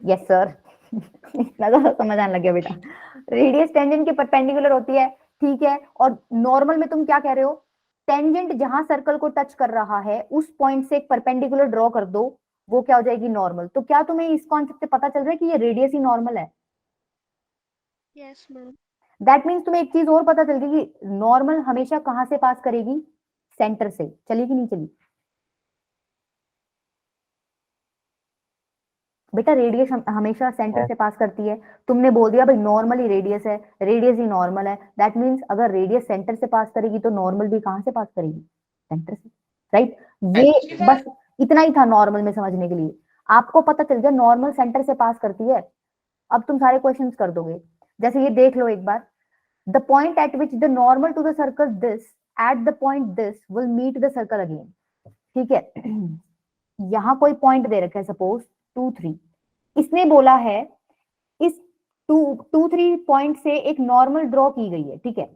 Yes sir. लगा समझ आने लग गया बेटा, रेडियस टेंजेंट के परपेंडिकुलर होती है, ठीक है। और नॉर्मल में तुम क्या कह रहे हो, टेंजेंट जहां सर्कल को टच कर रहा है उस पॉइंट से एक परपेंडिकुलर ड्रॉ कर दो, वो क्या हो जाएगी नॉर्मल। तो क्या तुम्हें इस कॉन्सेप्ट से पता चल रहा है कि ये रेडियस ही नॉर्मल है? Yes, ma'am. दैट मीन्स तुम्हें एक चीज और पता चल गई कि नॉर्मल हमेशा कहां से पास करेगी, सेंटर से, चली कि नहीं चली बेटा, रेडियस हमेशा सेंटर से पास करती है। तुमने बोल दिया भाई नॉर्मल ही रेडियस है, रेडियस ही नॉर्मल है, दैट मीन्स अगर रेडियस सेंटर से पास करेगी तो नॉर्मल भी कहां से पास करेगी, सेंटर से, राइट। ये बस इतना ही था नॉर्मल में समझने के लिए, आपको पता चल गया नॉर्मल सेंटर से पास करती है। अब तुम सारे क्वेश्चंस कर दोगे, जैसे ये देख लो एक बार, the point at which the normal to the circle this at the point this will meet the circle again, ठीक है। यहाँ कोई पॉइंट दे रखा है सपोज 2 3, इसने बोला है इस 2 3 पॉइंट से एक नॉर्मल ड्रॉ की गई है, ठीक है,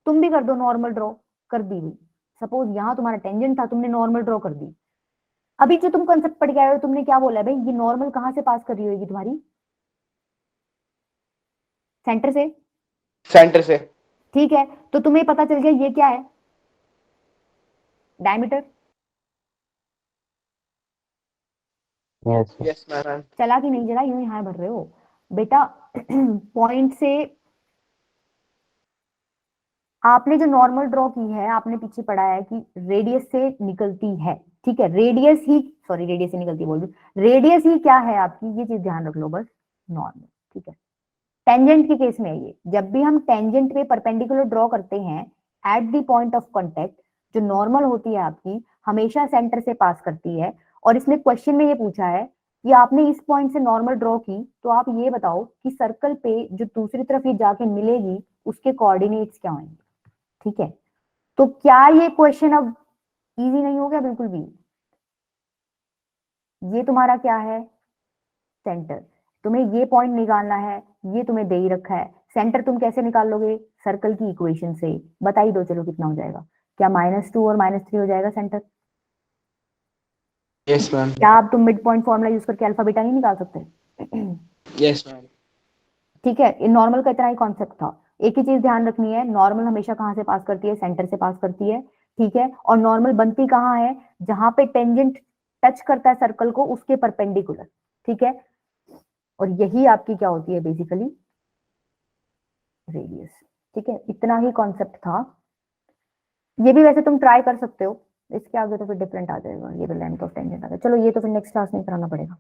तुम भी कर दो, नॉर्मल ड्रॉ कर दी हुई। सपोज यहाँ तुम्हारा टेंजेंट था, तुमने नॉर्मल ड्रॉ कर दी। अभी जो तुम कंसेप्ट पढ़ के आए हो, तुमने क्या बोला है भाई, ये नॉर्मल कहाँ से पास कर रही होगी तुम्हारी, सेंटर से, सेंटर से। ठीक है। तो तुम्हें पता चल गया ये क्या है, डायमीटर। Yes yes ma'am. चला कि नहीं चला, यूं यहाँ भर रहे हो बेटा। पॉइंट से आपने जो नॉर्मल ड्रॉ की है, आपने पीछे पढ़ा है कि रेडियस से निकलती है, ठीक है, रेडियस ही, सॉरी रेडियस से निकलती बोल रही, रेडियस ही क्या है आपकी, ये चीज ध्यान रख लो बस, नॉर्मल, ठीक है। टेंजेंट के केस में ये, जब भी हम टेंजेंट पे परपेंडिकुलर ड्रॉ करते हैं eight the point of contact, जो नॉर्मल होती है आपकी हमेशा सेंटर से पास करती है। और इसमें क्वेश्चन में ये पूछा है कि आपने इस पॉइंट से नॉर्मल ड्रॉ की, तो आप ये बताओ कि सर्कल पे जो दूसरी तरफ ये जाके मिलेगी उसके कोऑर्डिनेट्स क्या होंगे, ठीक है। तो क्या ये क्वेश्चन अब इजी नहीं हो गया बिल्कुल भी, ये तुम्हारा क्या है, सेंटर, तुम्हें ये पॉइंट निकालना है, ये तुम्हें दे ही रखा है, सेंटर तुम कैसे निकाल लोगे, सर्कल की इक्वेशन से, बता ही दो चलो कितना हो जाएगा, क्या -2 और -3 हो जाएगा सेंटर। Yes ma'am. क्या आप तुम मिड पॉइंट फॉर्मूला यूज करके अल्फा बीटा नहीं निकाल सकते। Yes ma'am. ठीक है, ये नॉर्मल का इतना ही कॉन्सेप्ट था। एक ही चीज ध्यान रखनी है, नॉर्मल हमेशा कहाँ से पास करती है, सेंटर से पास करती है, ठीक है। और नॉर्मल बनती कहाँ है, जहां पे टेंजेंट टच करता है सर्कल को उसके परपेंडिकुलर, ठीक है। और यही आपकी क्या होती है बेसिकली, रेडियस, ठीक है। इतना ही कॉन्सेप्ट था, ये भी वैसे तुम ट्राई कर सकते हो, इसके आगे तो फिर डिफरेंट आ जाएगा, ये तो लेंथ ऑफ टेंजेंट आ जाएगा। चलो ये तो फिर नेक्स्ट क्लास में कराना पड़ेगा।